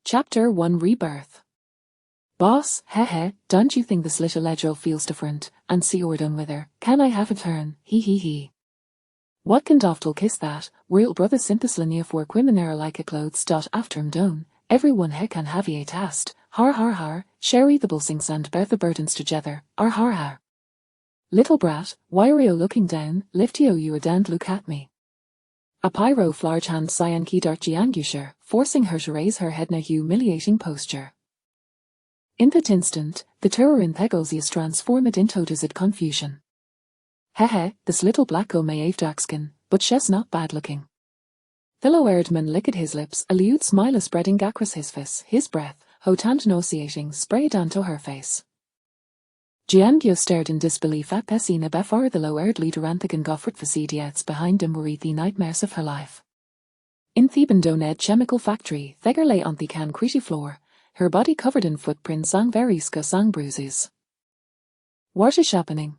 Chapter 1 Rebirth. Boss, don't you think this little ledger feels different, and see we're done with her, can I have a turn, he. What can Doftal kiss that, real brother synthis linea for quiminera like a clothes. After him done, everyone he can have ye tast, har, sherry the blessings and bear the burdens together, har. Little brat, why are you looking down, lift you a and look at me. A pyro flarge hand cyan key dart Giangusher, forcing her to raise her head in a humiliating posture. In that instant, the terror in Thegosius transformed into dizzy confusion. This little black go may have dark skin, but she's not bad looking. Thilo Erdman licked his lips, a lewd smile spreading across his face, his breath, hotant nauseating, sprayed onto her face. Giangio stared in disbelief at Pessina before the low-aired leader Anthigan Goffert Facediats behind him were the nightmares of her life. In Theban Doned chemical factory, Thegar lay on the concrete floor, her body covered in footprints and various sang bruises. What is happening?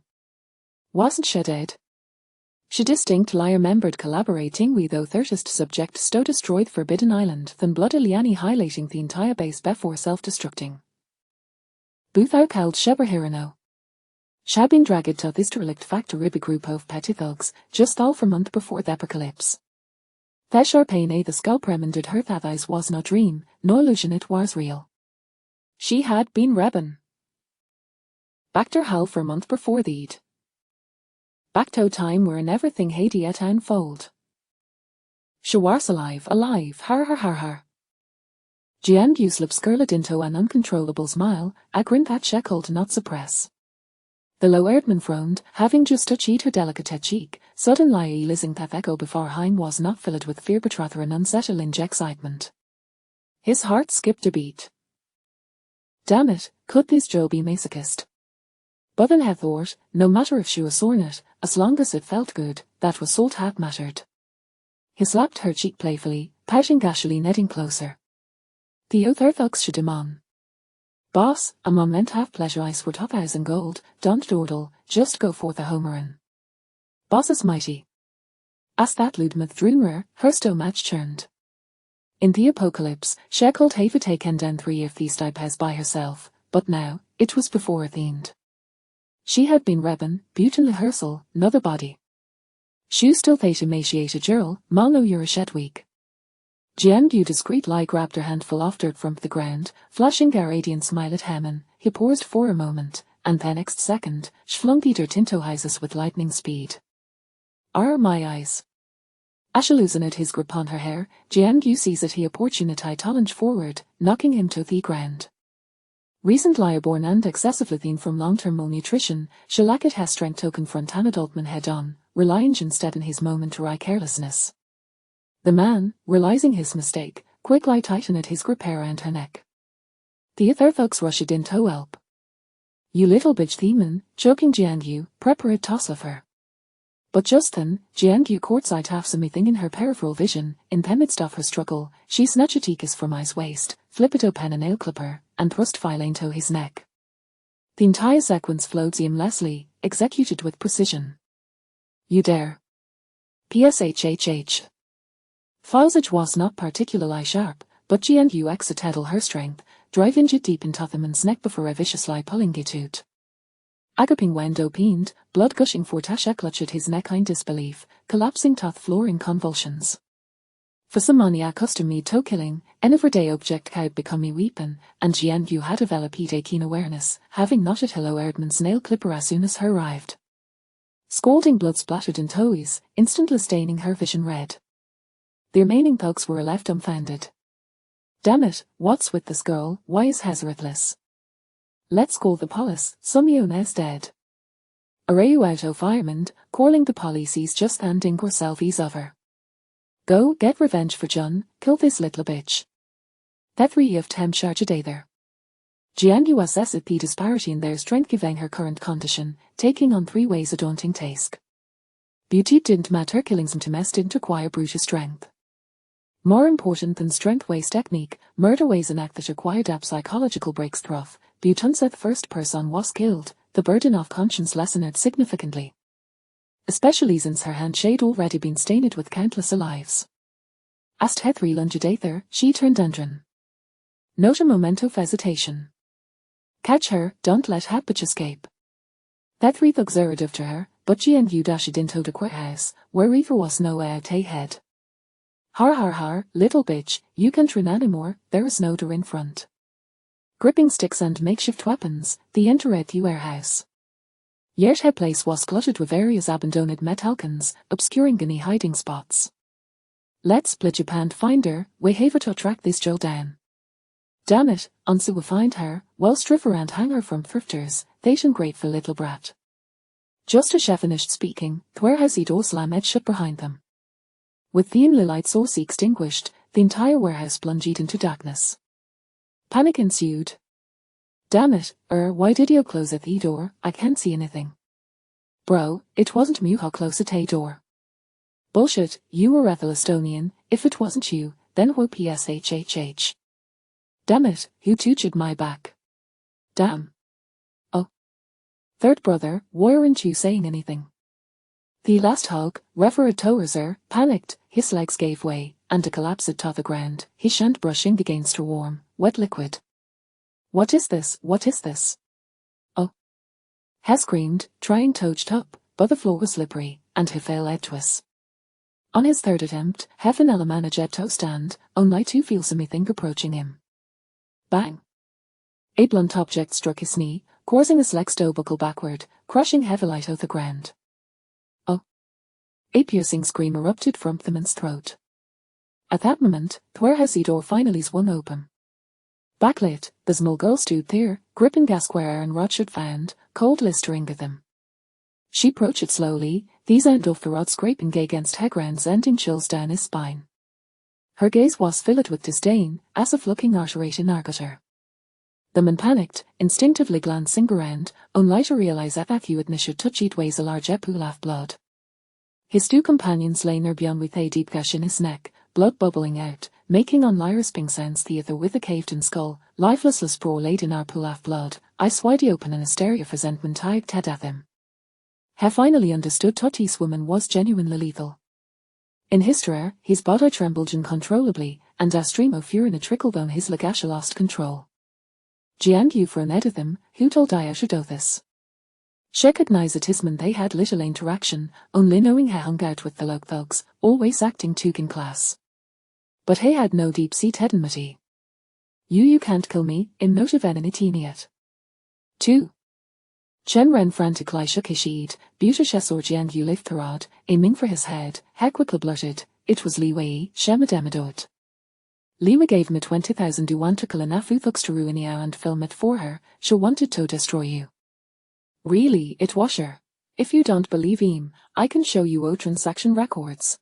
Wasn't she dead? She distinctly remembered collaborating with the thirtest subject to destroy the Forbidden Island than blood Iliani highlighting the entire base before self-destructing. Buthar called Sheberhirano. She'd been dragged to this derelict factory by a group of petty thugs, just all for a month before the apocalypse. Theshar Payne the scalp reminded her that this was no dream, no illusion, it was real. She had been rebbing. Back to hell for a month before the Eid. Back to a time where everything had yet unfold. She was alive, har. Giangu's lips curled into an uncontrollable smile, a grin that she could not suppress. The low-aired frowned, having just touched her delicate cheek, suddenly realizing that echo before him was not filled with fear but rather an unsettling excitement. His heart skipped a beat. Damn it, could this Joe be masochist? But then he thought, no matter if she was sore it, as long as it felt good, that was all that mattered. He slapped her cheek playfully, pouting casually, netting closer. The other thugs should him on. Boss, a moment have pleasure ice for $2,000 gold, don't dawdle, just go for the homerin. Boss is mighty. As that Ludmith Drunmer, her stow match churned. In the apocalypse, she could have taken down 3 of these types by herself, but now, it was before the end. She had been rebbing, beaut in rehearsal, another body. She still thate emaciated girl, malno you're a shed weak. Giangu discreetly grabbed her handful of dirt from the ground, flashing a radiant smile at Haman. He paused for a moment, and the next second, flung the dirt into his with lightning speed. Are my eyes? As she loosened his grip on her hair, Giangu seized the opportunity to lunge forward, knocking him to the ground. Recently aborn and excessively thin from long-term malnutrition, she lacked her strength to confront an adult man head-on, relying instead on his momentary carelessness. The man, realizing his mistake, quickly tightened his grip around her neck. The other thugs rushed in to help. You little bitch demon, choking Giangu, prepared toss of her. But just then, Giangu caught sight of something in her peripheral vision. In the midst of her struggle, she snatched a kiss from his waist, flipped open a nail clipper, and thrust file into his neck. The entire sequence flowed seamlessly, executed with precision. You dare. PSHHH. Fausage was not particularly sharp, but Giangu exerted her strength, driving it deep into the man's neck before a viciously pulling it out. Agaping went opened, blood gushing for Tasha clutched his neck in disbelief, collapsing to the floor in convulsions. For some maniac custom made toe killing, an everyday object could become a weapon, and Giangu had developed a keen awareness, having knotted Hello Erdman's nail clipper as soon as her arrived. Scalding blood splattered in toes, instantly staining her vision red. The remaining thugs were left dumbfounded. Damn it, what's with this girl, why is Hazardless? Let's call the police, Sumiona's dead. Arayu out of firemen, calling the policies just handing yourselfies of her. Go, get revenge for John, kill this little bitch. That 3 of 10 charge a day there. Giangu assessed the disparity in their strength given her current condition, taking on 3 ways a daunting task. Beauty didn't matter, killing some to didn't require brute strength. More important than strength weighs technique, murder weighs an act that required a psychological breakthrough. Buton said the first person was killed, the burden of conscience lessened significantly. Especially since her hand had already been stained with countless lives. As Tethri lunged at her, she turned Andron. Not a moment of hesitation. Catch her, don't let Hatbitch escape. That three thugs urged after her, but she and you dashed into the courthouse, where Reaver was no out a head. Har har har, little bitch, you can't run anymore, there is no door in front. Gripping sticks and makeshift weapons, they entered the warehouse. Yet her place was cluttered with various abandoned metalcans, obscuring any hiding spots. Let's split Japan find her, we have to track this Jill down. Damn it, unso we find her, well striff around hang her from thrifters, they's ungrateful little brat. Just as she finished speaking, the warehouse door slammed shut behind them. With the only light source extinguished, the entire warehouse plunged into darkness. Panic ensued. Damn it, why did you close at the door? I can't see anything. Bro, it wasn't me who closed at the door. Bullshit, you were Ethel Estonian, if it wasn't you, then who pshhh. Damn it, who touched my back? Damn. Oh. Third brother, why aren't you saying anything? The last hog, referred towards her, panicked, his legs gave way, and he collapsed to the ground, his hand brushing against her warm, wet liquid. What is this, what is this? Oh. He screamed, trying to touch up, but the floor was slippery, and he fell edgeways. On his third attempt, Heaven managed to stand, only to feel something approaching him. Bang! A blunt object struck his knee, causing his legs to buckle backward, crushing heavily to the ground. Oh! A piercing scream erupted from the man's throat. At that moment, the warehouse door finally swung open. Backlit, the small girl stood there, gripping Gasquire and Rothschild found, cold blistering at them. She approached it slowly, these end of the rod scraping against her ground, sending chills down his spine. Her gaze was filled with disdain, as if looking at her. The man panicked, instinctively glancing around, only to realize that you had should touch it weighs a large pool of blood. His two companions lay near beyond with a deep gash in his neck, blood bubbling out, making unlisping sounds theatre with a caved-in skull, lifeless sprawl laid in our pool of blood, eyes wide open in hysteria of resentment typed at him. He finally understood Tutti's woman was genuinely lethal. In his terror, his body trembled uncontrollably, and a stream of fury trickled down his legash lost control. Jiang Yu for an of them, who told I should do this. She recognized his man they had little interaction, only knowing he hung out with the low thugs, always acting token class. But he had no deep-seated enmity. You can't kill me, in note of enmity yet. 2. Chen Ren frantically shook his sheet, beauticious or Jiang Yu left the rod, aiming for his head, he quickly blurted, it was Li Wei, Shemademidot. Li Wei gave me 20,000 yuan to kill enough thugs to ruin you and film it for her, she wanted to destroy you. Really, it was her. If you don't believe him, I can show you transaction records.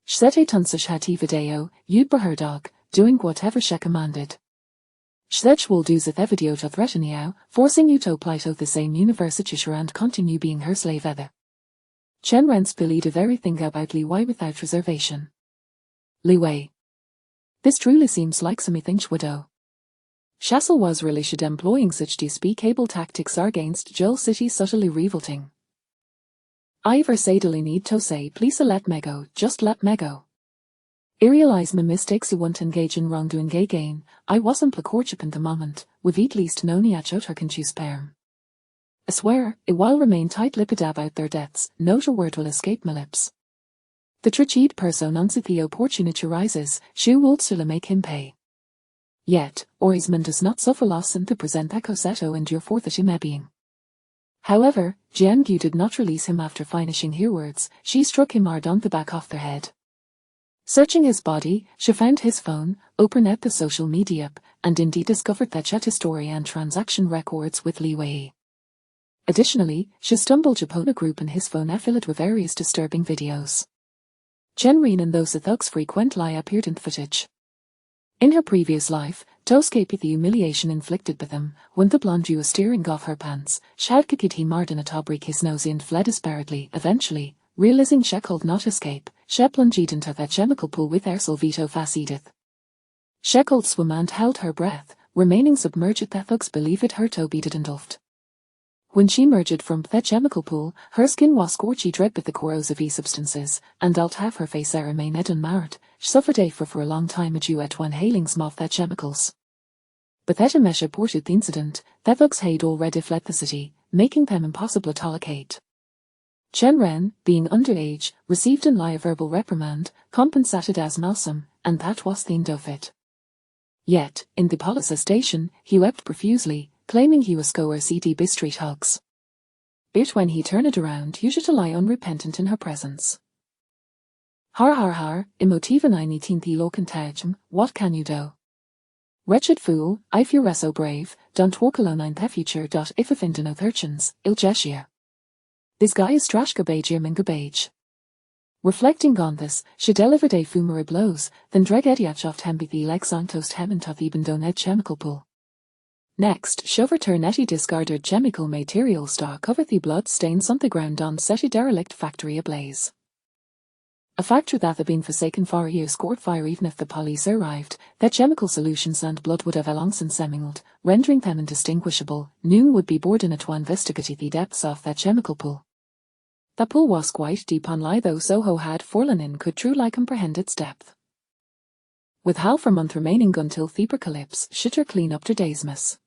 Shsete tunsish hati video, you'd be her dog, doing whatever she commanded. Shsech will do the video to threaten you, forcing you to apply to the same university and continue being her slave either. Chen Ren's believed everything about Li Wei without reservation. Li Wei. This truly seems like something she would do. Shassel was really should employing such despicable tactics against Jill City subtly revolting. I versadely need to say please let me go, just let me go. I realize my mistakes you won't engage in wrongdoing again, I wasn't the courtship in the moment, with at least no niachot her can choose sperm. I swear, it will remain tight-lipped about their deaths, not a word will escape my lips. The trichid person once the opportunity arises, she will still make him pay. Yet, Orisman does not suffer loss in the present Cosetto and your forth at him being. However, Jiang Yu did not release him after finishing her words, she struck him hard on the back of the head. Searching his body, she found his phone, opened at the social media app, and indeed discovered that chat history and transaction records with Li Wei. Additionally, she stumbled upon a group in his phone affiliate with various disturbing videos. Chen Ren and those thugs frequently appeared in the footage. In her previous life, to escape the humiliation inflicted by them, when the blonde was steering off her pants, she had kicked him hard in a to break his nose and fled desperately. Eventually, realizing she could not escape, she plunged into that chemical pool with Ursel Vito Facidith. She could swim and held her breath, remaining submerged that thugs believed her to be engulfed. When she emerged from the chemical pool, her skin was scorched red with the corrosive substances, and alt half her face remained unmarred, suffered for a long time due at one hailings of the chemicals. But that mesh reported the incident, that thugs had already fled the city, making them impossible to locate. Chen Ren, being underage, received a verbal reprimand, compensated as Malsum, and that was the end of it. Yet, in the police station, he wept profusely, claiming he was coerced by street hugs. But when he turned around, you should lie unrepentant in her presence. Har har har, emotiven einitin the locantagium, what can you do? Wretched fool, if you're so brave, don't walk alone in the future. If offending no urchins, il jesia. This guy is trash garbage and garbage. Reflecting on this, she delivered a fumere blows, then drag ediachoft hemby the legs on toast hem to the doned chemical pool. Next, shover netty discarded chemical material stock cover the blood stains on the ground on seti derelict factory ablaze. A factory that had been forsaken for years caught fire even if the police arrived, their chemical solutions and blood would have long since mingled, rendering them indistinguishable. Noon would be bored in it to investigate the depths of that chemical pool. The pool was quite deep on lie though Soho had fallen in could truly comprehend its depth. With half a month remaining until the apocalypse, shitter clean up to daysmas.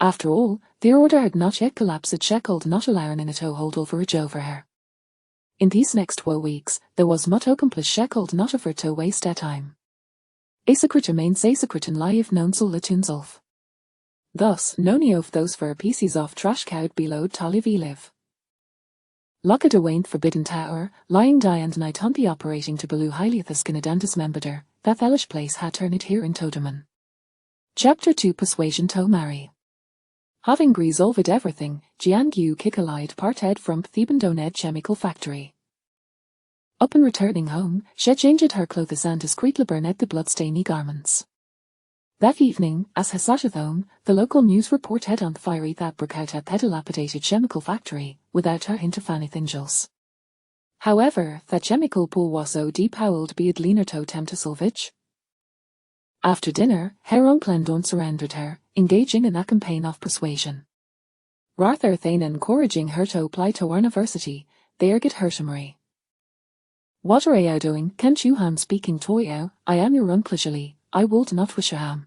After all, the order had not yet collapsed shackled not allowing in it to hold overage over her. In these next 12 weeks, there was much accomplished shackled not offered to waste at time. A secret remains a secret in life known so litunzulf. Thus, none of those for pieces of trash cowed below tally v live. Locked away in forbidden tower, lying die and night on the operating to below highly the skinadandus memberder, that hellish place had turned here in Todeman. Chapter 2 Persuasion to Marry. Having resolved everything, Jian Gu Kikalide parted from Thebandoned Chemical Factory. Upon returning home, she changed her clothes and discreetly burned the bloodstainy garments. That evening, as he sat at home, the local news report had on the fiery that broke out at the dilapidated chemical factory, without her hint of anything else. However, that chemical pool was so deep-howled be it leaner to attempt to salvage. After dinner, Herr Clendon surrendered her, engaging in a campaign of persuasion. Rather than encouraging her to apply to university, they get Hershmery. What are you doing? Can't you speaking to you? I am your uncle Julie, I would not wish you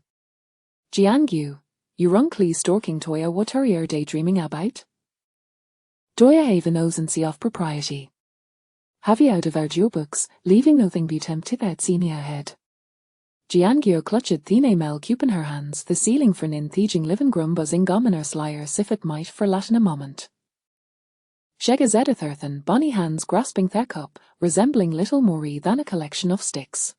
Jian your uncle stalking to you, what are you daydreaming about? Do you have a nosency of propriety? Have you devoured your books, leaving nothing but tempted at seeing your head? Jian clutched the mel cup in her hands, the ceiling for nin thieging living grum buzzing gominers liar if it might for Latin a moment. Shegas editherthan bonny hands grasping their cup, resembling little more than a collection of sticks.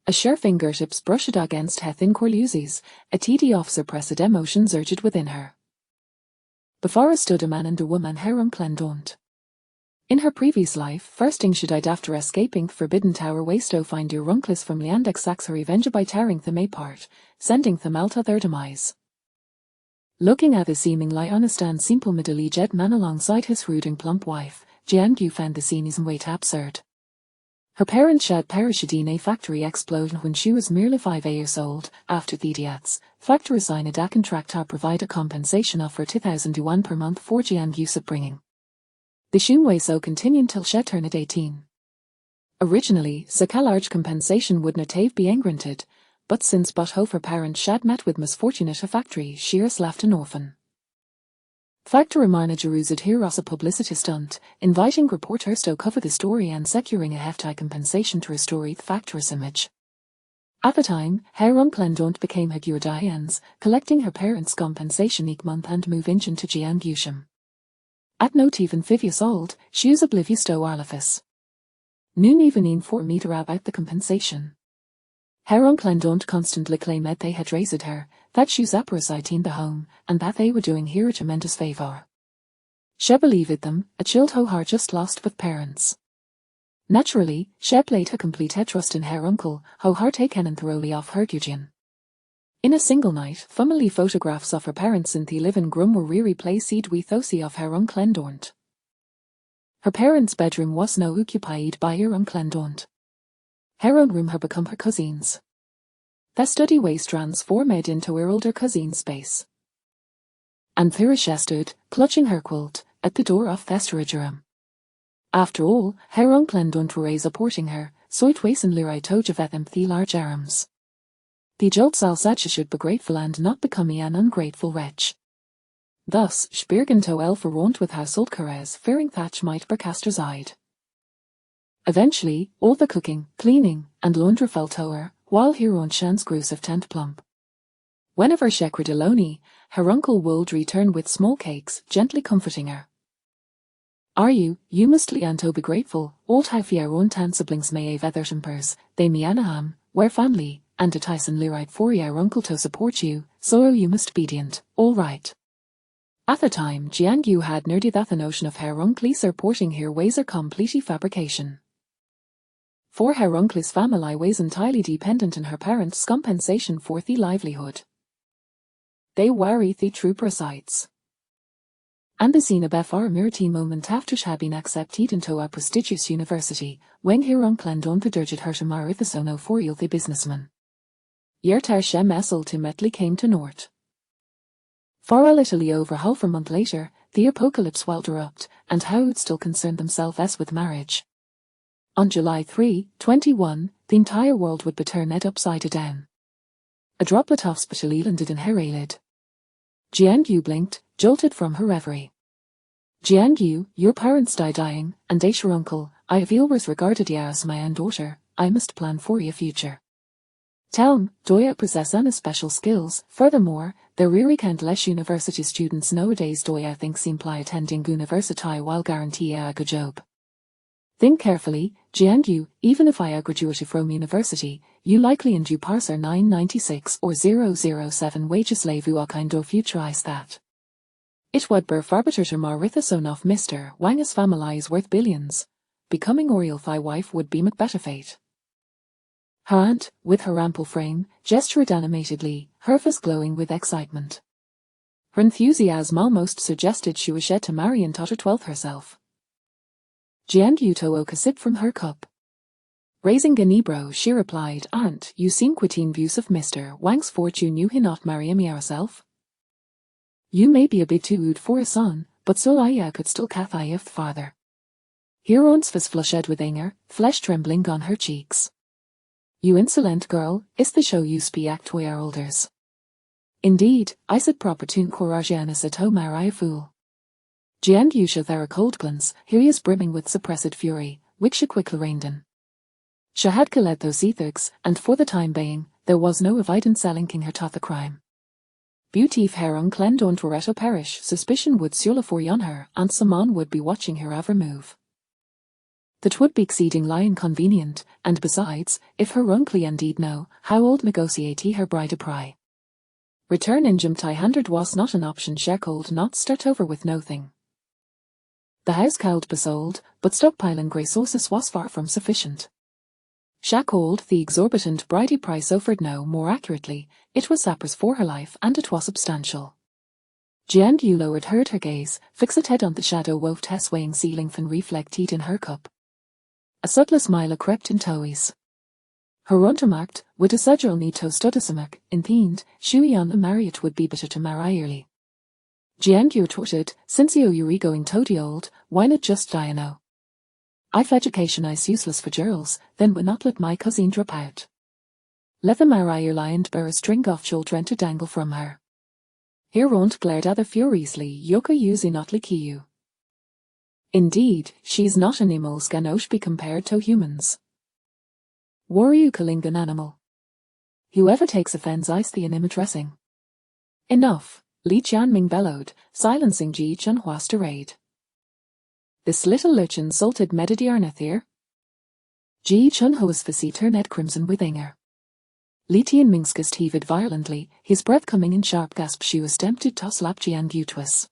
A sure fingertips brushed against Hethin Corluses, a TD officer pressed emotions urged within her. Before us stood a man and a woman Heron Clendont. In her previous life, firsting she died after escaping the Forbidden Tower waste to find your uncles from Leandex Sax her revenge by tearing them apart, sending them out to their demise. Looking at the seemingly honest and simple middle-aged man alongside his rude and plump wife, Jian found the scene in weight absurd. Her parents had perished in a factory explosion when she was merely 5 years old. After the deaths, factory signed a contract to provide a compensation of 2,000 yuan per month for Jian upbringing. The Shunwei so continued till she turned 18. Originally, such a large compensation would not have been granted, but since both her parents had met with misfortune at a factory, she was left an orphan. Factory manager used here as a publicity stunt, inviting reporters to cover the story and securing a hefty compensation to restore the factory's image. At the time, Herr Clendont became Hagur Diane's, collecting her parents' compensation each month and moving into Jian Gusham. At not even 5 years old, she was oblivious to Arlifice. Noon even for meter about the compensation. Herr Clendont constantly claimed they had raised her, that she was apparasiting the home, and that they were doing her a tremendous favour. She believed them, a chilled heart just lost with parents. Naturally, she played her complete head trust in her uncle, how heart taken and thoroughly off her Eugene. In a single night, family photographs of her parents in the living room were replaced with those of Herr Clendont. Her parents' bedroom was now occupied by Herr Clendont. Her own room had become her cousin's. The study was transformed into her older cousin's space. And there she stood, clutching her quilt, at the door of the storage room. After all, Herr Clendont were supporting her, soit waisen lirai tojavethim the large arms. The jolt salsacha should be grateful and not become an ungrateful wretch. Thus, Spirgen to el verwont with household cares, fearing thatch might bercaster's eyed. Eventually, all the cooking, cleaning, and laundry fell to her, while Huron chance grus of tent plump. Whenever Shekra Delony, her uncle would return with small cakes, gently comforting her. Are you must lianto be grateful, old how your own tan siblings may have ethershempers, they mianaham, where family, and a Tyson lirite for your uncle to support you, so you must obedient, all right. At the time, Jiangyu had nerdy that the notion of her uncle's reporting here ways are completely fabrication. For her uncle's family was entirely dependent on her parents' compensation for the livelihood. They were the true parasites. And the scene of far mirti moment after she had been accepted into a prestigious university, when her uncle and on the dirged her to marithasono for the businessman. Yertar Shem ultimately came to naught. For a little over half a month later, the apocalypse will erupt, and Howard still concerned themselves with marriage. On July 3, 21, the entire world would be turned upside down. A droplet hospital landed in her eyelid. Jiangyu blinked, jolted from her reverie. Jiangyu, your parents dying, and your uncle, I have always regarded you as my own daughter, I must plan for your future. Tell do you possess any special skills? Furthermore, there really can't less university students nowadays do you think simply attending university while guarantee a good job. Think carefully, Jiangyu, even if I graduated from university, you likely and you parser 996 or 007 wages slave you kind of futurize that. It would be far better to marithason of Mr. Wang's family is worth billions. Becoming Oriel Phi wife would be better fate. Her aunt, with her ample frame, gestured animatedly, her face glowing with excitement. Her enthusiasm almost suggested she was yet to marry and Totter 12 herself. Jiangyu took a sip from her cup. Raising an eyebrow, she replied, Aunt, you seem quitting views of Mr. Wang's fortune you cannot marry him yourself. You may be a bit too old for a son, but so I could still cathy if father. Huron's face flushed with anger, flesh trembling on her cheeks. You insolent girl, is the show you speak to our elders. Indeed, I said proper to encourage Anna at home a fool. Jiangyu showed there a cold glance, here he is brimming with suppressed fury, which she quickly reined in. She had killed those ethics, and for the time being, there was no evidence linking her to the crime. Beauty if her uncle and aunt were to perish, suspicion would surely fall on her, and someone would be watching her every move. That would be exceedingly inconvenient, and besides, if her uncle indeed know, how old negotiate he her bride a pry. Return in Jim 100 was not an option she could not start over with nothing. The house could be sold, but stockpiling resources was far from sufficient. She called the exorbitant bridie price offered no more accurately, it was sappers for her life and it was substantial. Jiangyu lowered her gaze, fixed head on the shadow wove swaying ceiling fan reflected in her cup. A subtle smile crept in toes. Her untermarkt, with a sedgel need to studisimak, intend, shui on the marriott would be better to marry early. Jiangyu retorted, since you're going toady old, why not just die now? If education is useless for girls, then why not let my cousin drop out? Let them marry early and bear a string of children to dangle from her. Hiront glared at her furiously, Yoka yuzi not like you. Indeed, she's not animals ganosh be compared to humans. Were you killing an animal? Whoever takes offense is the anima dressing. Enough, Li Jianming bellowed, silencing Ji Chunhua's tirade. This little lich insulted Medadiarnath here. Ji Chunhua's face turned crimson with anger. Li Tianming's chest heaved violently, his breath coming in sharp gasps. She was tempted to slap Jiangyu twice.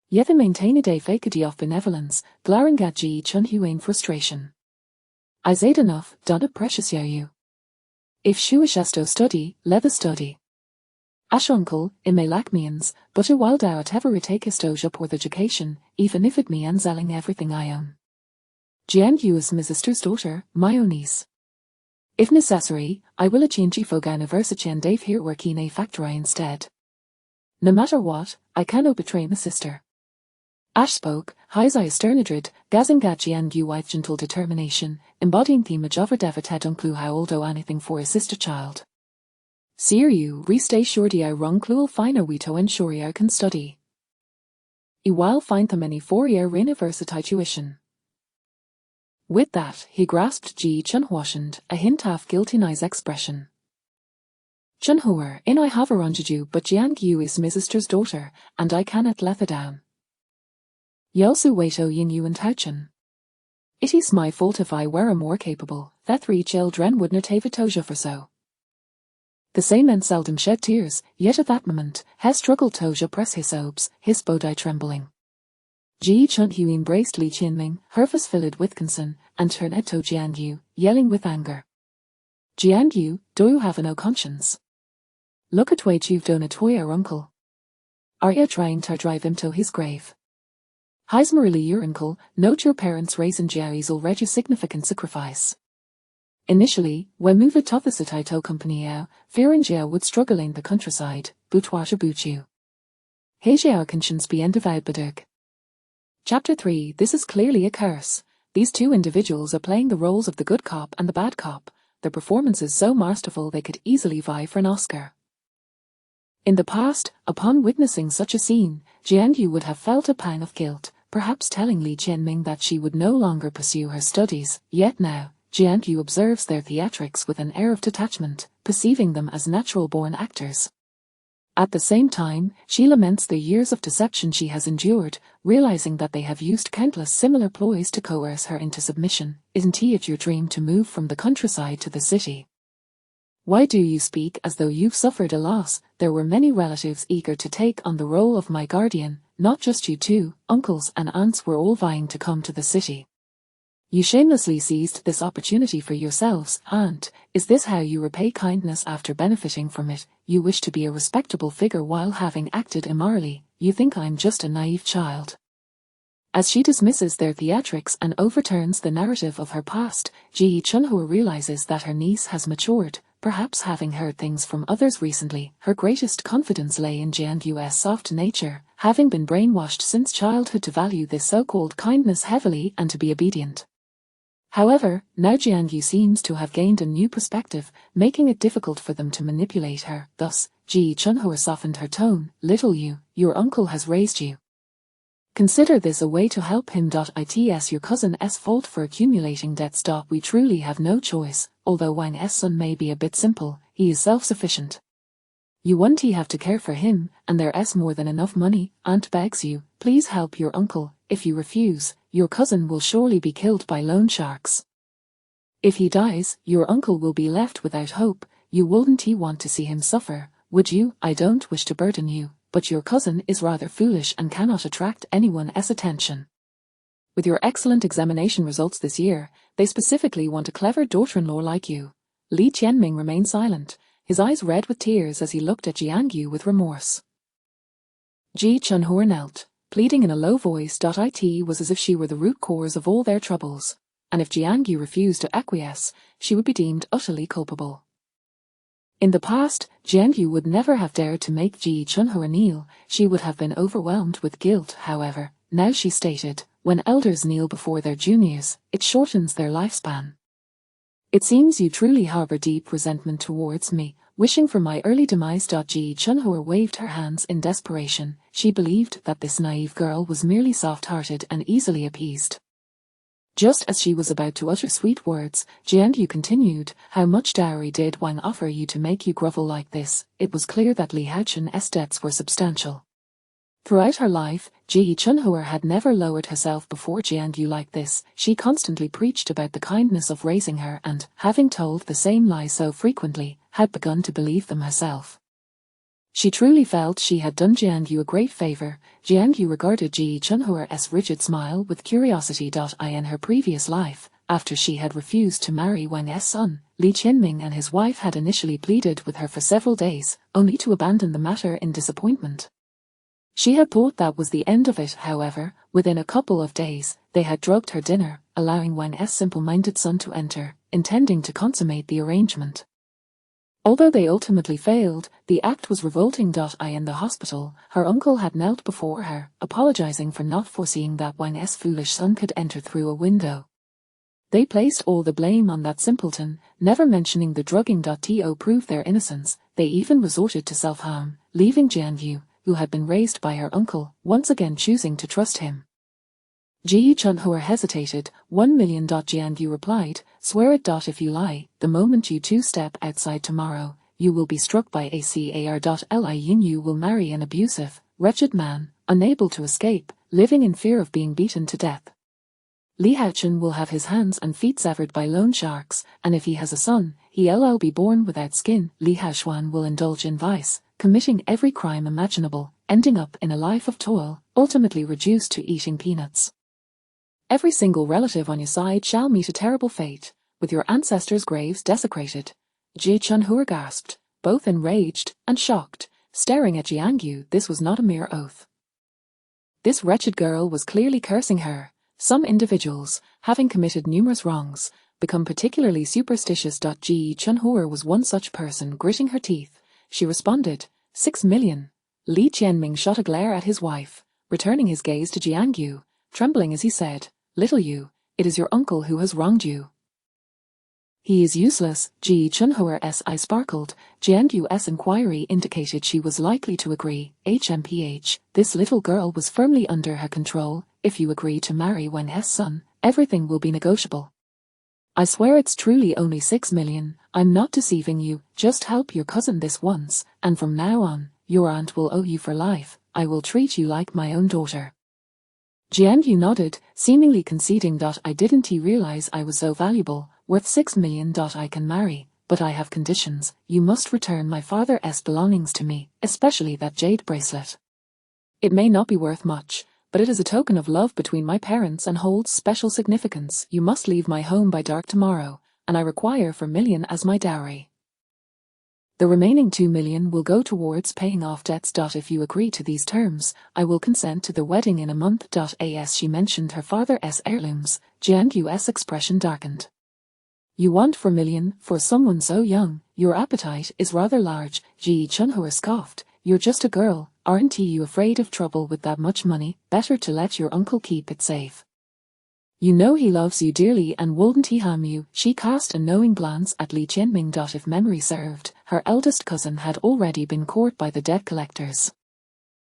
Yet they maintained a facade of benevolence, glaring at Ji Chunhua in frustration. I said enough, done it precious you. If she wishes to study, let her study. Ash uncle, it may lack means, but a wild out ever take a stoge up with education, even if it means selling everything I own. Jiangyu is my sister's daughter, my own niece. If necessary, I will change Foga University and Dave here work in a factory instead. No matter what, I cannot betray my sister. Ash spoke, his eyes sternidrid, gazing at Jiangyu with gentle determination, embodying the image of her devatet unclu how although anything for his sister child. Seer you, restay shorty I rung cluel finer wito and shori I can study. I will find them any 4-year university tuition. With that, he grasped Ji Chunhuashand, a hint of guilty in his expression. Chunhuer, in I have arranged you, but Jiangyu is my sister's daughter, and I cannot let her down. Yelsu waito yin you and Tauchen. It is my fault if I were a more capable, that 3 children would not have a toja for so. The same men seldom shed tears, yet at that moment, he struggled toja press his obes, his bodai trembling. Ji Chunhu embraced Li Qianming, her face filled with concern, and turned to Jiangyu, yelling with anger. Jiangyu, do you have no conscience? Look at what you've done to your uncle. Are you trying to drive him to his grave? His merely your uncle, note your parents' raising Jiao's already significant sacrifice. Initially, when moved to the Taito company fearing Jiao would struggle in the countryside, Butwaja Buchu. He Jiao conscience be endavowed bedug. Chapter 3. This is clearly a curse. These two individuals are playing the roles of the good cop and the bad cop, their performances so masterful they could easily vie for an Oscar. In the past, upon witnessing such a scene, Jiangyu would have felt a pang of guilt, perhaps telling Li Qianming that she would no longer pursue her studies, yet now, Jiangyu observes their theatrics with an air of detachment, perceiving them as natural-born actors. At the same time, she laments the years of deception she has endured, realizing that they have used countless similar ploys to coerce her into submission. Isn't it your dream to move from the countryside to the city? Why do you speak as though you've suffered a loss? There were many relatives eager to take on the role of my guardian, not just you two, uncles and aunts were all vying to come to the city. You shamelessly seized this opportunity for yourselves, and, is this how you repay kindness after benefiting from it? You wish to be a respectable figure while having acted immorally. You think I'm just a naive child. As she dismisses their theatrics and overturns the narrative of her past, Ji Chunhua realizes that her niece has matured, perhaps having heard things from others recently. Her greatest confidence lay in Jiangyu's soft nature, having been brainwashed since childhood to value this so-called kindness heavily and to be obedient. However, now Jiangyu seems to have gained a new perspective, making it difficult for them to manipulate her. Thus, Ji Chunhua softened her tone. Little you, your uncle has raised you. Consider this a way to help him. It's your cousin's fault for accumulating debts. We truly have no choice, although Wang's son may be a bit simple, he is self-sufficient. You won't have to care for him, and there's more than enough money. Aunt begs you, please help your uncle. If you refuse, your cousin will surely be killed by loan sharks. If he dies, your uncle will be left without hope. You wouldn't want to see him suffer, would you? I don't wish to burden you, but your cousin is rather foolish and cannot attract anyone's attention. With your excellent examination results this year, they specifically want a clever daughter-in-law like you. Li Qianming remained silent, his eyes red with tears as he looked at Jiangyu with remorse. Ji Chunhua knelt, pleading in a low voice. It was as if she were the root cause of all their troubles, and if Jiangyu refused to acquiesce, she would be deemed utterly culpable. In the past, Jiangyu would never have dared to make Ji Chunhua kneel. She would have been overwhelmed with guilt. However, now she stated, when elders kneel before their juniors, it shortens their lifespan. It seems you truly harbor deep resentment towards me, wishing for my early demise. Ji Chunhua waved her hands in desperation. She believed that this naive girl was merely soft-hearted and easily appeased. Just as she was about to utter sweet words, Jiangyu continued, how much dowry did Wang offer you to make you grovel like this? It was clear that Li Haochun's debts were substantial. Throughout her life, Ji Chunhua had never lowered herself before Jiangyu like this. She constantly preached about the kindness of raising her and, having told the same lies so frequently, had begun to believe them herself. She truly felt she had done Jiangyu a great favor. Jiangyu regarded Ji Chunhua's rigid smile with curiosity. In her previous life, after she had refused to marry Wang's son, Li Qianming and his wife had initially pleaded with her for several days, only to abandon the matter in disappointment. She had thought that was the end of it. However, within a couple of days, they had drugged her dinner, allowing Wang's simple-minded son to enter, intending to consummate the arrangement. Although they ultimately failed, the act was revolting. In the hospital, her uncle had knelt before her, apologizing for not foreseeing that Wang's foolish son could enter through a window. They placed all the blame on that simpleton, never mentioning the drugging. To prove their innocence, they even resorted to self-harm, leaving Jianyu, who had been raised by her uncle, once again choosing to trust him. Ji Chunhua hesitated. 1 million. Jianyu replied, swear it. If you lie, the moment you two step outside tomorrow, you will be struck by a car. You will marry an abusive, wretched man, unable to escape, living in fear of being beaten to death. Li Haochen will have his hands and feet severed by loan sharks, and if he has a son, he'll be born without skin. Li Haoshuan will indulge in vice, committing every crime imaginable, ending up in a life of toil, ultimately reduced to eating peanuts. Every single relative on your side shall meet a terrible fate, with your ancestors' graves desecrated. Ji Chunhua gasped, both enraged and shocked, staring at Jianyu. This was not a mere oath. This wretched girl was clearly cursing her. Some individuals, having committed numerous wrongs, become particularly superstitious. Ji Chunhua was one such person. Gritting her teeth, she responded, 6 million. Li Qianming shot a glare at his wife, returning his gaze to Jianyu, trembling as he said, little you, it is your uncle who has wronged you. He is useless. Ji Chunhua's eye sparkled. Jianyu's inquiry indicated she was likely to agree. HMPH, this little girl was firmly under her control. If you agree to marry Wang's son, everything will be negotiable. I swear it's truly only 6 million. I'm not deceiving you. Just help your cousin this once, and from now on, your aunt will owe you for life. I will treat you like my own daughter. Jianyu nodded, seemingly conceding. I didn't realize I was so valuable, worth 6 million. I can marry, but I have conditions. You must return my father's belongings to me, especially that jade bracelet. It may not be worth much, but it is a token of love between my parents and holds special significance. You must leave my home by dark tomorrow, and I require 4 million as my dowry. The remaining 2 million will go towards paying off debts. If you agree to these terms, I will consent to the wedding in a month. As she mentioned her father's heirlooms, Jianyu's expression darkened. You want 4 million for someone so young? Your appetite is rather large. Ji Chunhua scoffed. You're just a girl, aren't you afraid of trouble with that much money? Better to let your uncle keep it safe. You know he loves you dearly and wouldn't he harm you? She cast a knowing glance at Li Qianming. If memory served, her eldest cousin had already been caught by the debt collectors.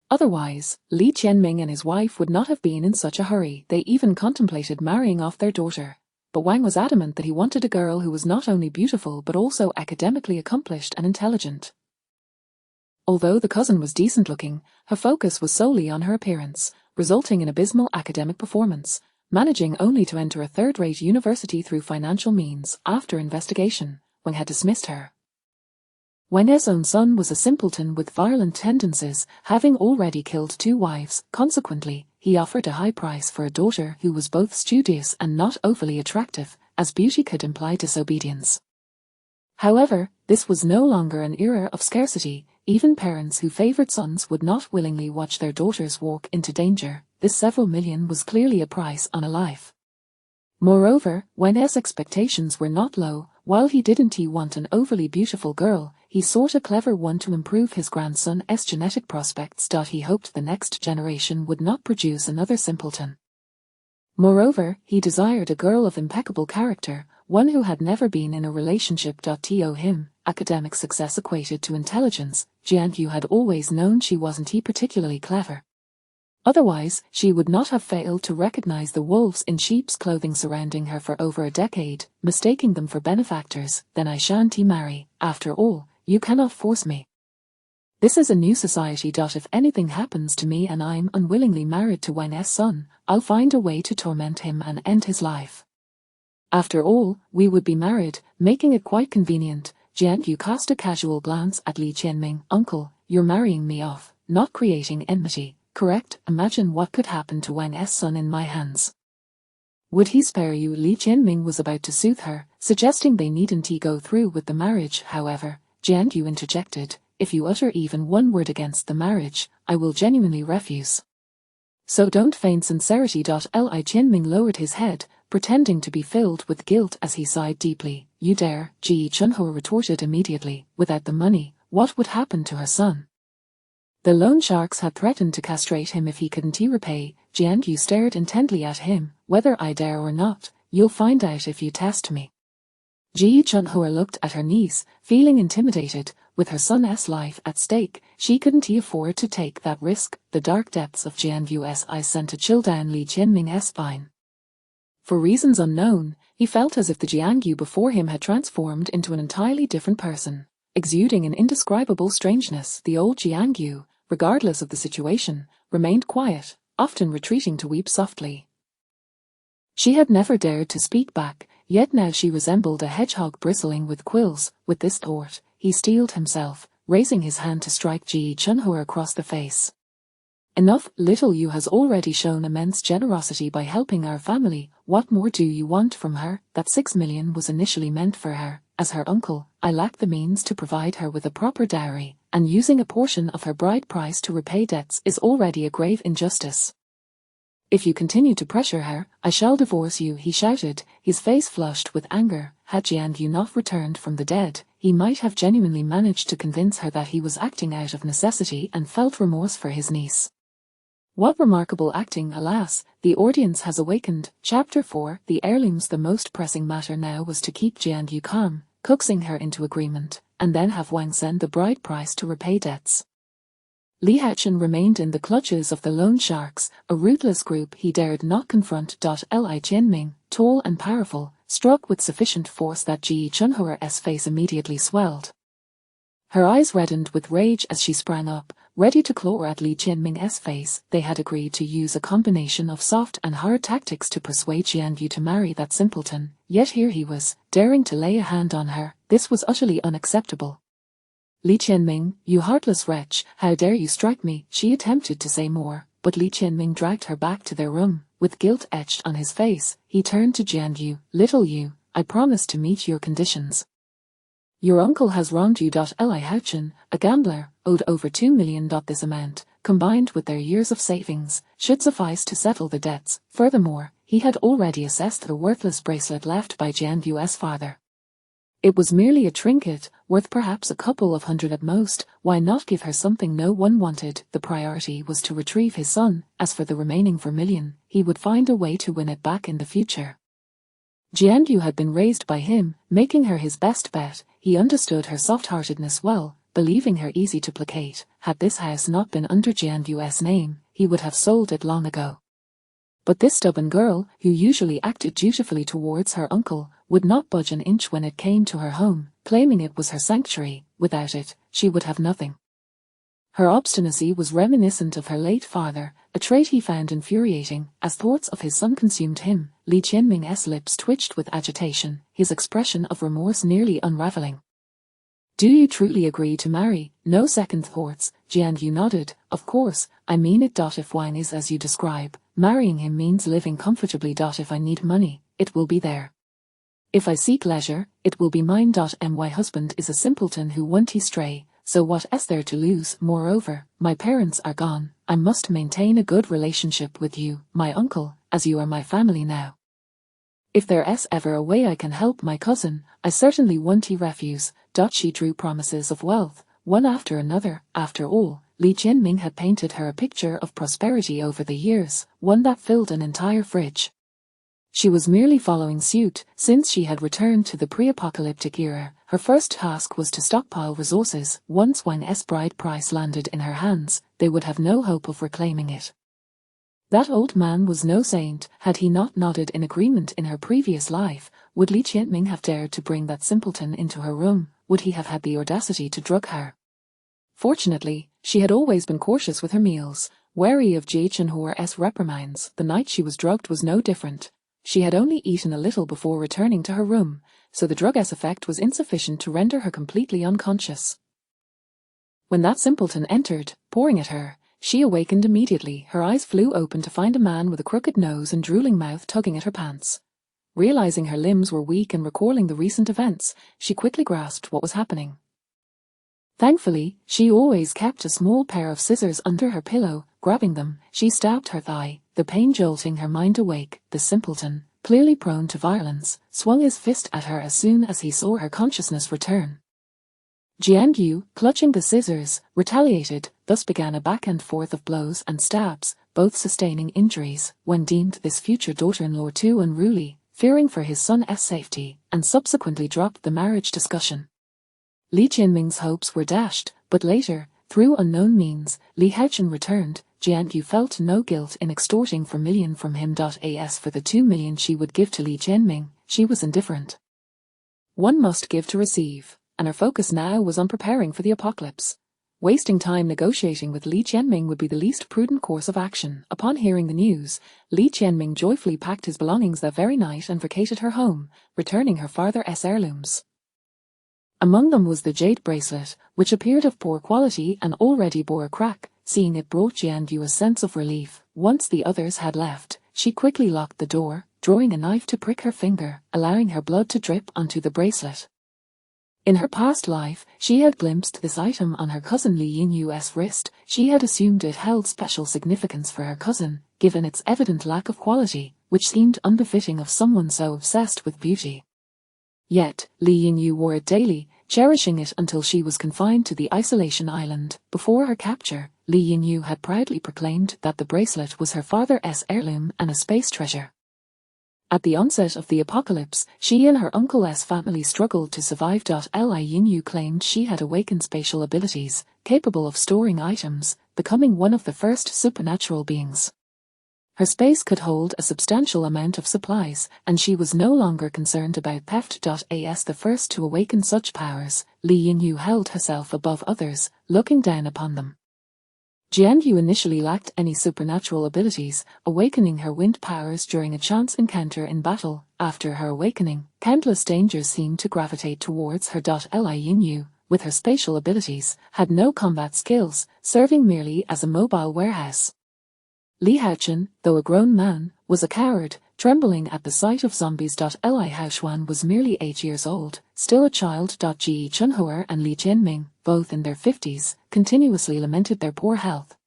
Otherwise, Li Qianming and his wife would not have been in such a hurry. They even contemplated marrying off their daughter. But Wang was adamant that he wanted a girl who was not only beautiful but also academically accomplished and intelligent. Although the cousin was decent-looking, her focus was solely on her appearance, resulting in abysmal academic performance, managing only to enter a third-rate university through financial means. After investigation, Wang had dismissed her. Wang's own son was a simpleton with violent tendencies, having already killed 2 wives. Consequently, he offered a high price for a daughter who was both studious and not overly attractive, as beauty could imply disobedience. However, this was no longer an era of scarcity. Even parents who favored sons would not willingly watch their daughters walk into danger. This several million was clearly a price on a life. Moreover, Wang's expectations were not low. While he didn't want an overly beautiful girl, he sought a clever one to improve his grandson's genetic prospects. He hoped the next generation would not produce another simpleton. Moreover, he desired a girl of impeccable character, one who had never been in a relationship. To him, academic success equated to intelligence. Jianyu had always known she wasn't particularly clever. Otherwise, she would not have failed to recognize the wolves in sheep's clothing surrounding her for over a decade, mistaking them for benefactors. Then I shan't marry. After all, you cannot force me. This is a new society. If anything happens to me and I'm unwillingly married to Wang's son, I'll find a way to torment him and end his life. After all, we would be married, making it quite convenient. Jianyu cast a casual glance at Li Qianming. Uncle, you're marrying me off, not creating enmity, correct? Imagine what could happen to Wang's son in my hands. Would he spare you? Li Qianming was about to soothe her, suggesting they needn't go through with the marriage. However, Jianyu interjected, if you utter even one word against the marriage, I will genuinely refuse. So don't feign sincerity. Li Qianming lowered his head, pretending to be filled with guilt as he sighed deeply. You dare, Ji Chunho retorted immediately. Without the money, what would happen to her son? The loan sharks had threatened to castrate him if he couldn't repay. Jiangyu stared intently at him. Whether I dare or not, you'll find out if you test me. Ji Chunho looked at her niece, feeling intimidated. With her son's life at stake, she couldn't afford to take that risk. The dark depths of Jiangyu's eyes sent a chill down Li Qianming's spine. For reasons unknown, he felt as if the Jiangyu before him had transformed into an entirely different person. Exuding an indescribable strangeness, the old Jiangyu, regardless of the situation, remained quiet, often retreating to weep softly. She had never dared to speak back, yet now she resembled a hedgehog bristling with quills. With this thought, he steeled himself, raising his hand to strike Ji Chunho across the face. Enough, little Yu has already shown immense generosity by helping our family. What more do you want from her? That 6 million was initially meant for her. As her uncle, I lack the means to provide her with a proper dowry, and using a portion of her bride price to repay debts is already a grave injustice. If you continue to pressure her, I shall divorce you, he shouted, his face flushed with anger. Had Jiangyu not returned from the dead, he might have genuinely managed to convince her that he was acting out of necessity and felt remorse for his niece. What remarkable acting, alas, the audience has awakened. Chapter 4 The heirlooms. The most pressing matter now was to keep Jiangyu calm, coaxing her into agreement, and then have Wang send the bride price to repay debts. Li Haochen remained in the clutches of the loan sharks, a ruthless group he dared not confront. Li Qianming, tall and powerful, struck with sufficient force that Ji Chunho's face immediately swelled. Her eyes reddened with rage as she sprang up, ready to claw at Li Qianming's face. They had agreed to use a combination of soft and hard tactics to persuade Jiangyu to marry that simpleton, yet here he was, daring to lay a hand on her. This was utterly unacceptable. Li Qianming, you heartless wretch, how dare you strike me? She attempted to say more, but Li Qianming dragged her back to their room. With guilt etched on his face, he turned to Jiangyu. Little Yu, I promise to meet your conditions. Your uncle has wronged you. Li Haochen, a gambler, owed over 2 million. This amount, combined with their years of savings, should suffice to settle the debts. Furthermore, he had already assessed the worthless bracelet left by Jiangyu's father. It was merely a trinket, worth perhaps a couple of hundred at most. Why not give her something no one wanted? The priority was to retrieve his son. As for the remaining 4 million, he would find a way to win it back in the future. Jiangyu had been raised by him, making her his best bet. He understood her soft-heartedness well, believing her easy to placate. Had this house not been under Jiangyu's name, he would have sold it long ago. But this stubborn girl, who usually acted dutifully towards her uncle, would not budge an inch when it came to her home, claiming it was her sanctuary. Without it, she would have nothing. Her obstinacy was reminiscent of her late father, a trait he found infuriating. As thoughts of his son consumed him, Li Qianming's lips twitched with agitation, his expression of remorse nearly unraveling. Do you truly agree to marry? No second thoughts, Jiangyu nodded. Of course, I mean it. If Wang is as you describe, marrying him means living comfortably. If I need money, it will be there. If I seek leisure, it will be mine. My husband is a simpleton who won't stray, so what is there to lose? Moreover, my parents are gone. I must maintain a good relationship with you, my uncle, as you are my family now. If there's ever a way I can help my cousin, I certainly won't refuse. She drew promises of wealth, one after another. After all, Li Qianming had painted her a picture of prosperity over the years, one that filled an entire fridge. She was merely following suit. Since she had returned to the pre-apocalyptic era, her first task was to stockpile resources. Once Wang's bride price landed in her hands, they would have no hope of reclaiming it. That old man was no saint. Had he not nodded in agreement in her previous life, would Li Qianming have dared to bring that simpleton into her room? Would he have had the audacity to drug her? Fortunately, she had always been cautious with her meals, wary of Ji Chunho's reprimands. The night she was drugged was no different. She had only eaten a little before returning to her room, so the drug's effect was insufficient to render her completely unconscious. When that simpleton entered, pouring at her, she awakened immediately. Her eyes flew open to find a man with a crooked nose and drooling mouth tugging at her pants. Realizing her limbs were weak and recalling the recent events, she quickly grasped what was happening. Thankfully, she always kept a small pair of scissors under her pillow. Grabbing them, she stabbed her thigh, the pain jolting her mind awake. The simpleton, clearly prone to violence, swung his fist at her as soon as he saw her consciousness return. Jiangyu, clutching the scissors, retaliated, thus began a back and forth of blows and stabs, both sustaining injuries, when deemed this future daughter-in-law too unruly, fearing for his son's safety, and subsequently dropped the marriage discussion. Li Jianming's hopes were dashed, but later, through unknown means, Li Haochen returned. Jiangyu felt no guilt in extorting $4 million from him. As for the $2 million she would give to Li Jianming, she was indifferent. One must give to receive, and her focus now was on preparing for the apocalypse. Wasting time negotiating with Li Jianming would be the least prudent course of action. Upon hearing the news, Li Jianming joyfully packed his belongings that very night and vacated her home, returning her father's heirlooms. Among them was the jade bracelet, which appeared of poor quality and already bore a crack. Seeing it brought Jiangyu a sense of relief. Once the others had left, she quickly locked the door, drawing a knife to prick her finger, allowing her blood to drip onto the bracelet. In her past life, she had glimpsed this item on her cousin Li Yinyu's wrist. She had assumed it held special significance for her cousin, given its evident lack of quality, which seemed unbefitting of someone so obsessed with beauty. Yet, Li Yinyu wore it daily, cherishing it until she was confined to the isolation island. Before her capture, Li Yinyu had proudly proclaimed that the bracelet was her father's heirloom and a space treasure. At the onset of the apocalypse, she and her uncle's family struggled to survive. Li Yinyu claimed she had awakened spatial abilities, capable of storing items, becoming one of the first supernatural beings. Her space could hold a substantial amount of supplies, and she was no longer concerned about theft. As the first to awaken such powers, Li Yinyu held herself above others, looking down upon them. Jiangyu initially lacked any supernatural abilities, awakening her wind powers during a chance encounter in battle. After her awakening, countless dangers seemed to gravitate towards her. Li Yinyu, with her spatial abilities, had no combat skills, serving merely as a mobile warehouse. Li Haochen, though a grown man, was a coward, trembling at the sight of zombies. Li Haochuan was merely 8 years old, still a child. Ji Chunhua and Li Jianming, both in their 50s, continuously lamented their poor health.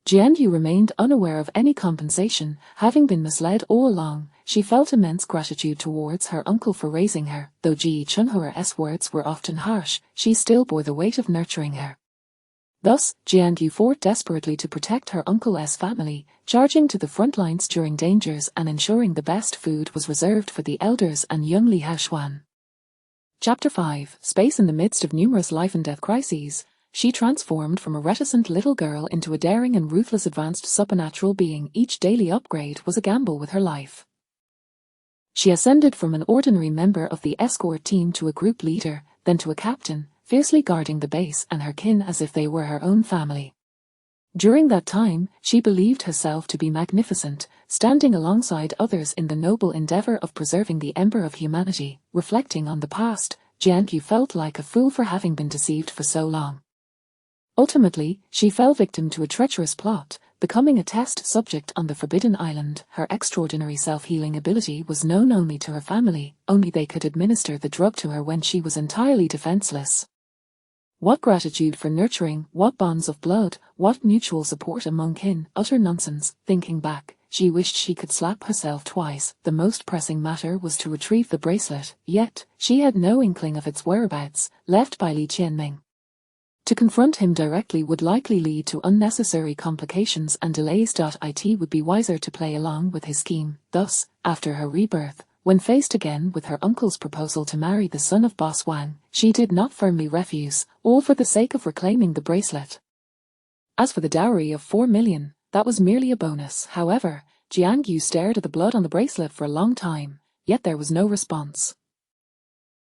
Jiangyu remained unaware of any compensation, having been misled all along. She felt immense gratitude towards her uncle for raising her. Though Ji Chunhua's words were often harsh, she still bore the weight of nurturing her. Thus, Jiangyu fought desperately to protect her uncle's family, charging to the front lines during dangers and ensuring the best food was reserved for the elders and young Li Haochuan. Chapter 5: Space. In the midst of numerous life and death crises, she transformed from a reticent little girl into a daring and ruthless advanced supernatural being. Each daily upgrade was a gamble with her life. She ascended from an ordinary member of the escort team to a group leader, then to a captain, fiercely guarding the base and her kin as if they were her own family. During that time, she believed herself to be magnificent, standing alongside others in the noble endeavor of preserving the ember of humanity. Reflecting on the past, Jiangyu felt like a fool for having been deceived for so long. Ultimately, she fell victim to a treacherous plot, becoming a test subject on the Forbidden Island. Her extraordinary self-healing ability was known only to her family, only they could administer the drug to her when she was entirely defenseless. What gratitude for nurturing, what bonds of blood, what mutual support among kin, utter nonsense. Thinking back, she wished she could slap herself twice. The most pressing matter was to retrieve the bracelet, yet, she had no inkling of its whereabouts, left by Li Jianming. To confront him directly would likely lead to unnecessary complications and delays. It would be wiser to play along with his scheme. Thus, after her rebirth, when faced again with her uncle's proposal to marry the son of Boss Wang, she did not firmly refuse, all for the sake of reclaiming the bracelet. As for the dowry of 4 million, that was merely a bonus. However, Jiangyu stared at the blood on the bracelet for a long time, yet there was no response.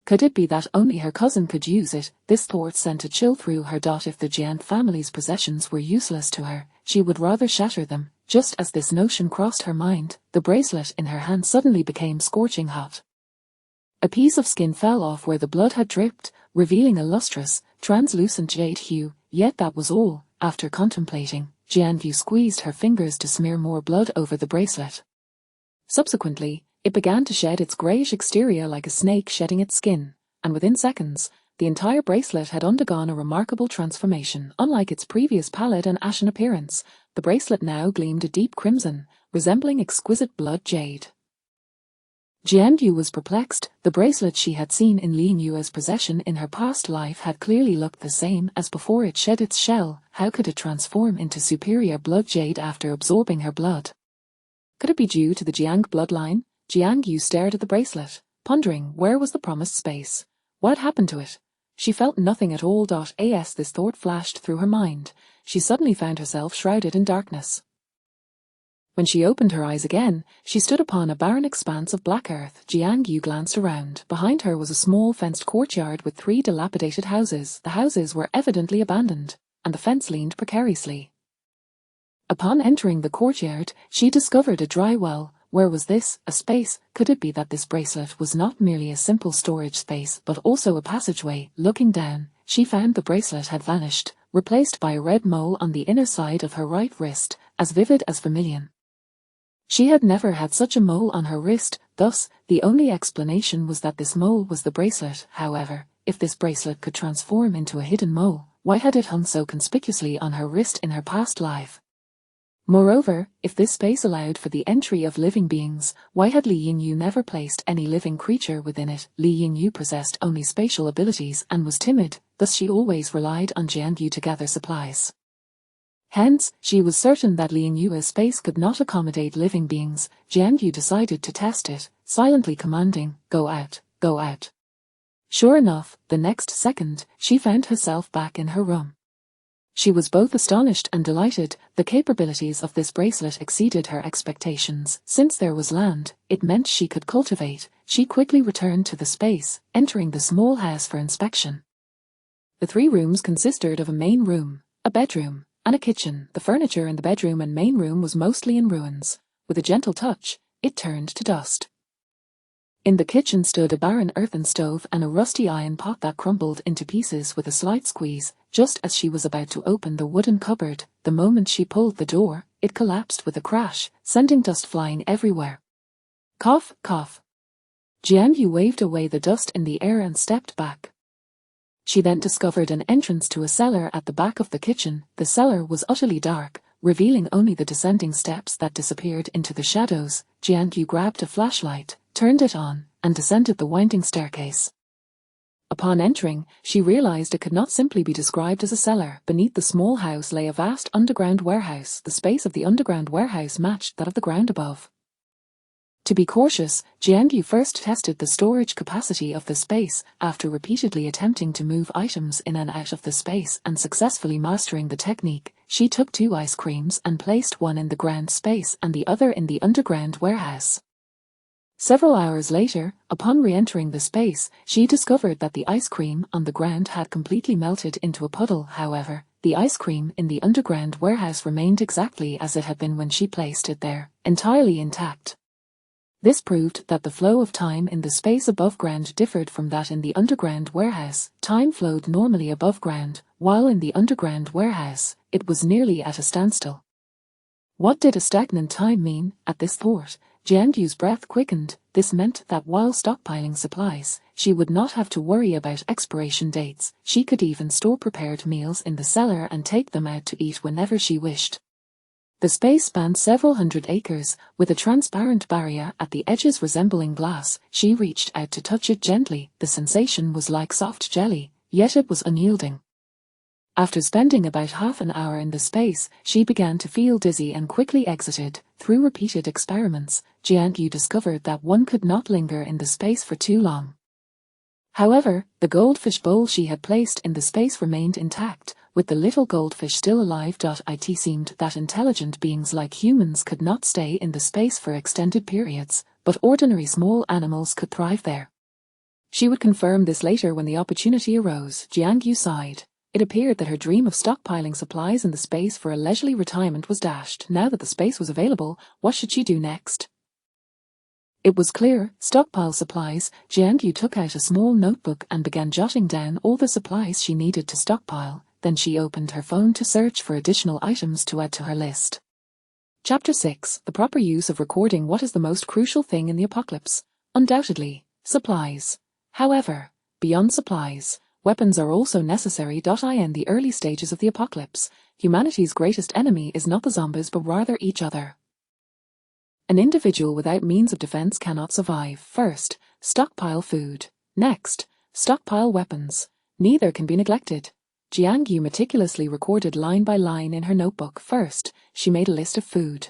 Could it be that only her cousin could use it? This thought sent a chill through her. If the Jian family's possessions were useless to her, she would rather shatter them. Just as this notion crossed her mind, the bracelet in her hand suddenly became scorching hot. A piece of skin fell off where the blood had dripped, revealing a lustrous, translucent jade hue, yet that was all. After contemplating, Jiangyu squeezed her fingers to smear more blood over the bracelet. Subsequently, it began to shed its greyish exterior like a snake shedding its skin, and within seconds, the entire bracelet had undergone a remarkable transformation. Unlike its previous pallid and ashen appearance, the bracelet now gleamed a deep crimson, resembling exquisite blood jade. Jian Yu was perplexed. The bracelet she had seen in Lin Yue's possession in her past life had clearly looked the same as before it shed its shell. How could it transform into superior blood jade after absorbing her blood? Could it be due to the Jiang bloodline? Jiang Yu stared at the bracelet, pondering where was the promised space. What happened to it? She felt nothing at all. As this thought flashed through her mind, she suddenly found herself shrouded in darkness. When she opened her eyes again, she stood upon a barren expanse of black earth. Jiang Yu glanced around. Behind her was a small fenced courtyard with 3 dilapidated houses. The houses were evidently abandoned, and the fence leaned precariously. Upon entering the courtyard, she discovered a dry well. Where was this? A space? Could it be that this bracelet was not merely a simple storage space but also a passageway? Looking down, she found the bracelet had vanished, replaced by a red mole on the inner side of her right wrist, as vivid as vermilion. She had never had such a mole on her wrist, thus, the only explanation was that this mole was the bracelet. However, if this bracelet could transform into a hidden mole, why had it hung so conspicuously on her wrist in her past life? Moreover, if this space allowed for the entry of living beings, why had Li Yingyu never placed any living creature within it? Li Yingyu possessed only spatial abilities and was timid, thus she always relied on Jiang Yu to gather supplies. Hence, she was certain that Li Yingyu's space could not accommodate living beings. Jiang Yu decided to test it, silently commanding, "Go out, go out." Sure enough, the next second, she found herself back in her room. She was both astonished and delighted. The capabilities of this bracelet exceeded her expectations. Since there was land, it meant she could cultivate. She quickly returned to the space, entering the small house for inspection. The 3 rooms consisted of a main room, a bedroom, and a kitchen. The furniture in the bedroom and main room was mostly in ruins. With a gentle touch, it turned to dust. In the kitchen stood a barren earthen stove and a rusty iron pot that crumbled into pieces with a slight squeeze. Just as she was about to open the wooden cupboard, the moment she pulled the door, it collapsed with a crash, sending dust flying everywhere. Cough, cough. Jiang Yu waved away the dust in the air and stepped back. She then discovered an entrance to a cellar at the back of the kitchen. The cellar was utterly dark, revealing only the descending steps that disappeared into the shadows. Jiang Yu grabbed a flashlight, turned it on, and descended the winding staircase. Upon entering, she realized it could not simply be described as a cellar. Beneath the small house lay a vast underground warehouse. The space of the underground warehouse matched that of the ground above. To be cautious, Jiang Yu first tested the storage capacity of the space. After repeatedly attempting to move items in and out of the space and successfully mastering the technique, she took 2 ice creams and placed one in the ground space and the other in the underground warehouse. Several hours later, upon re-entering the space, she discovered that the ice cream on the ground had completely melted into a puddle. However, the ice cream in the underground warehouse remained exactly as it had been when she placed it there, entirely intact. This proved that the flow of time in the space above ground differed from that in the underground warehouse. Time flowed normally above ground, while in the underground warehouse, it was nearly at a standstill. What did a stagnant time mean? At this thought, Jiang Yu's breath quickened. This meant that while stockpiling supplies, she would not have to worry about expiration dates. She could even store prepared meals in the cellar and take them out to eat whenever she wished. The space spanned several hundred acres, with a transparent barrier at the edges resembling glass. She reached out to touch it gently. The sensation was like soft jelly, yet it was unyielding. After spending about half an hour in the space, she began to feel dizzy and quickly exited. Through repeated experiments, Jiang Yu discovered that one could not linger in the space for too long. However, the goldfish bowl she had placed in the space remained intact, with the little goldfish still alive. It seemed that intelligent beings like humans could not stay in the space for extended periods, but ordinary small animals could thrive there. She would confirm this later when the opportunity arose. Jiang Yu sighed. It appeared that her dream of stockpiling supplies in the space for a leisurely retirement was dashed. Now that the space was available, what should she do next? It was clear: stockpile supplies. Jiang Yu took out a small notebook and began jotting down all the supplies she needed to stockpile. Then she opened her phone to search for additional items to add to her list. Chapter 6: The proper use of recording. What is the most crucial thing in the apocalypse? Undoubtedly, supplies. However, beyond supplies, weapons are also necessary. In the early stages of the apocalypse, humanity's greatest enemy is not the zombies but rather each other. An individual without means of defense cannot survive. First, stockpile food. Next, stockpile weapons. Neither can be neglected. Jiang Yu meticulously recorded line by line in her notebook. First, she made a list of food.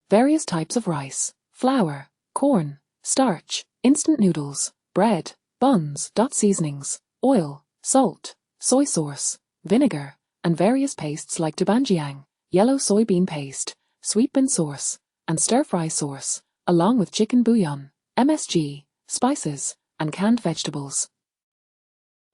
Various types of rice, flour, corn, starch, instant noodles, bread, buns, seasonings, oil, salt, soy sauce, vinegar, and various pastes like doubanjiang, yellow soybean paste, sweet bean sauce, and stir-fry sauce, along with chicken bouillon, MSG, spices, and canned vegetables.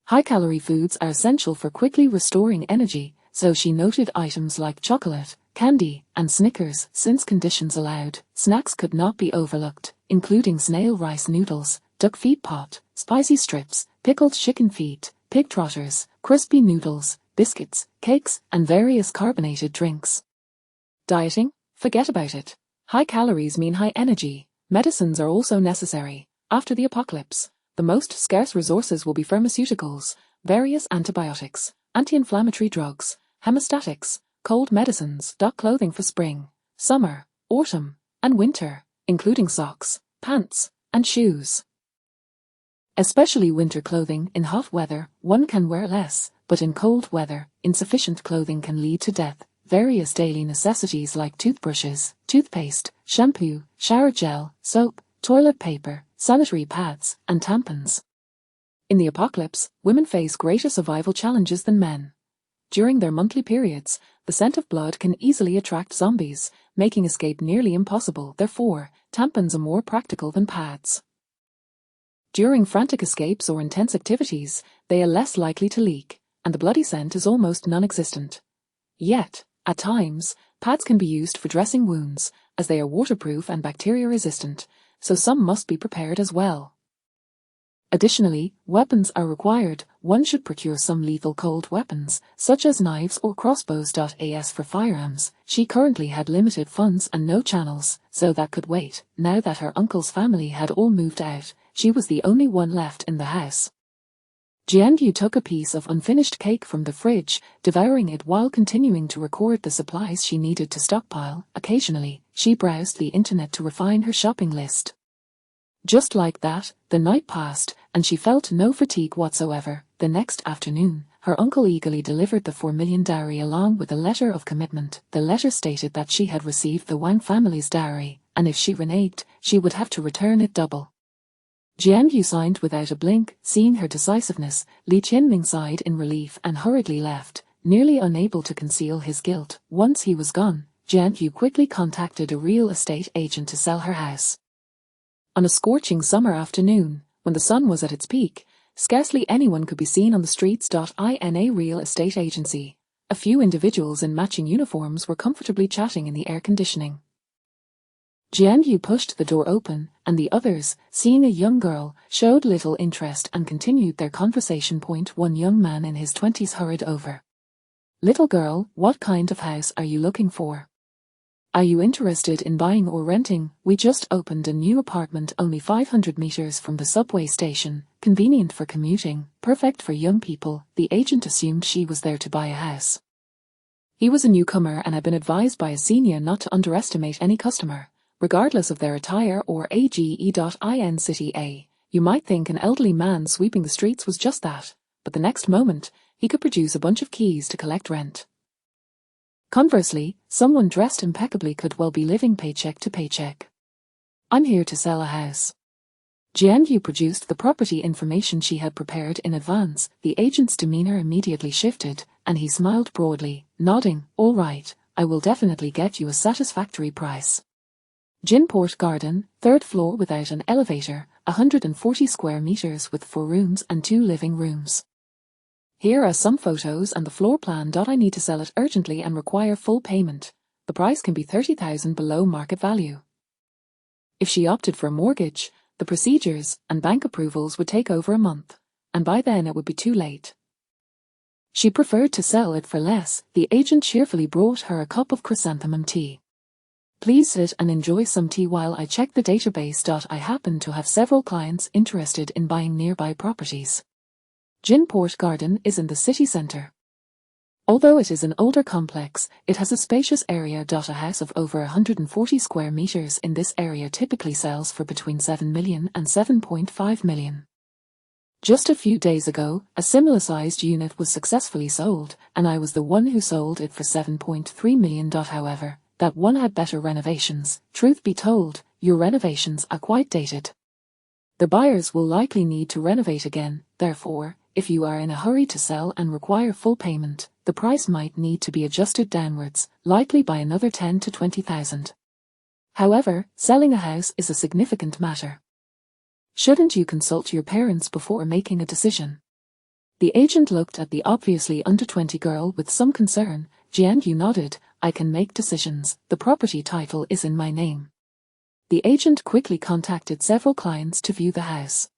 High-calorie foods are essential for quickly restoring energy, so she noted items like chocolate, candy, and Snickers. Since conditions allowed, snacks could not be overlooked, including snail rice noodles, duck feet pot, spicy strips, pickled chicken feet, pig trotters, crispy noodles, biscuits, cakes, and various carbonated drinks. Dieting? Forget about it. High calories mean high energy. Medicines are also necessary. After the apocalypse, the most scarce resources will be pharmaceuticals, various antibiotics, anti-inflammatory drugs, hemostatics, cold medicines, clothing for spring, summer, autumn, and winter, including socks, pants, and shoes. Especially winter clothing. In hot weather, one can wear less, but in cold weather, insufficient clothing can lead to death. Various daily necessities like toothbrushes, toothpaste, shampoo, shower gel, soap, toilet paper, sanitary pads, and tampons. In the apocalypse, women face greater survival challenges than men. During their monthly periods, the scent of blood can easily attract zombies, making escape nearly impossible. Therefore, tampons are more practical than pads. During frantic escapes or intense activities, they are less likely to leak, and the bloody scent is almost non-existent. Yet, at times, pads can be used for dressing wounds, as they are waterproof and bacteria-resistant, so some must be prepared as well. Additionally, weapons are required. One should procure some lethal cold weapons, such as knives or crossbows. As for firearms, she currently had limited funds and no channels, so that could wait. Now that her uncle's family had all moved out, she was the only one left in the house. Jiang Yu took a piece of unfinished cake from the fridge, devouring it while continuing to record the supplies she needed to stockpile. Occasionally, she browsed the internet to refine her shopping list. Just like that, the night passed, and she felt no fatigue whatsoever. The next afternoon, her uncle eagerly delivered the 4 million dowry along with a letter of commitment. The letter stated that she had received the Wang family's dowry, and if she reneged, she would have to return it double. Jiang Yu signed without a blink. Seeing her decisiveness, Li Qinming sighed in relief and hurriedly left, nearly unable to conceal his guilt. Once he was gone, Jiang Yu quickly contacted a real estate agent to sell her house. On a scorching summer afternoon, when the sun was at its peak, scarcely anyone could be seen on the streets. In a real estate agency, a few individuals in matching uniforms were comfortably chatting in the air conditioning. Jiang Yu pushed the door open, and the others, seeing a young girl, showed little interest and continued their conversation. One young man in his 20s hurried over. "Little girl, what kind of house are you looking for? Are you interested in buying or renting? We just opened a new apartment only 500 meters from the subway station, convenient for commuting, perfect for young people." The agent assumed she was there to buy a house. He was a newcomer and had been advised by a senior not to underestimate any customer, regardless of their attire or age.in City A. You might think an elderly man sweeping the streets was just that, but the next moment, he could produce a bunch of keys to collect rent. Conversely, someone dressed impeccably could well be living paycheck to paycheck. "I'm here to sell a house." Jiang Yu produced the property information she had prepared in advance. The agent's demeanor immediately shifted, and he smiled broadly, nodding, "All right, I will definitely get you a satisfactory price. Jinport Garden, 3rd floor without an elevator, 140 square meters with 4 rooms and 2 living rooms. Here are some photos and the floor plan. I need to sell it urgently and require full payment. The price can be 30,000 below market value." If she opted for a mortgage, the procedures and bank approvals would take over a month, and by then it would be too late. She preferred to sell it for less. The agent cheerfully brought her a cup of chrysanthemum tea. "Please sit and enjoy some tea while I check the database. I happen to have several clients interested in buying nearby properties. Jinport Garden is in the city center." Although it is an older complex, it has a spacious area. A house of over 140 square meters in this area typically sells for between 7 million and 7.5 million. Just a few days ago, a similar-sized unit was successfully sold, and I was the one who sold it for 7.3 million. However, that one had better renovations. Truth be told, your renovations are quite dated. The buyers will likely need to renovate again, therefore, if you are in a hurry to sell and require full payment, the price might need to be adjusted downwards, likely by another 10 to 20,000. However, selling a house is a significant matter. Shouldn't you consult your parents before making a decision? The agent looked at the obviously under 20 girl with some concern. Jian-Yu nodded. I can make decisions. The property title is in my name. The agent quickly contacted several clients to view the house.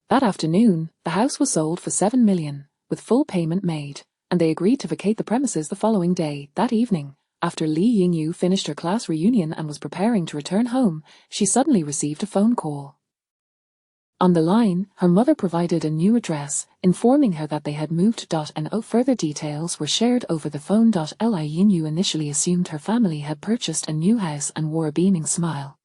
That afternoon, the house was sold for 7 million, with full payment made, and they agreed to vacate the premises the following day. That evening, after Li Yingyu finished her class reunion and was preparing to return home, she suddenly received a phone call. On the line, her mother provided a new address, informing her that they had moved. No further details were shared over the phone. Li Yingyu initially assumed her family had purchased a new house and wore a beaming smile.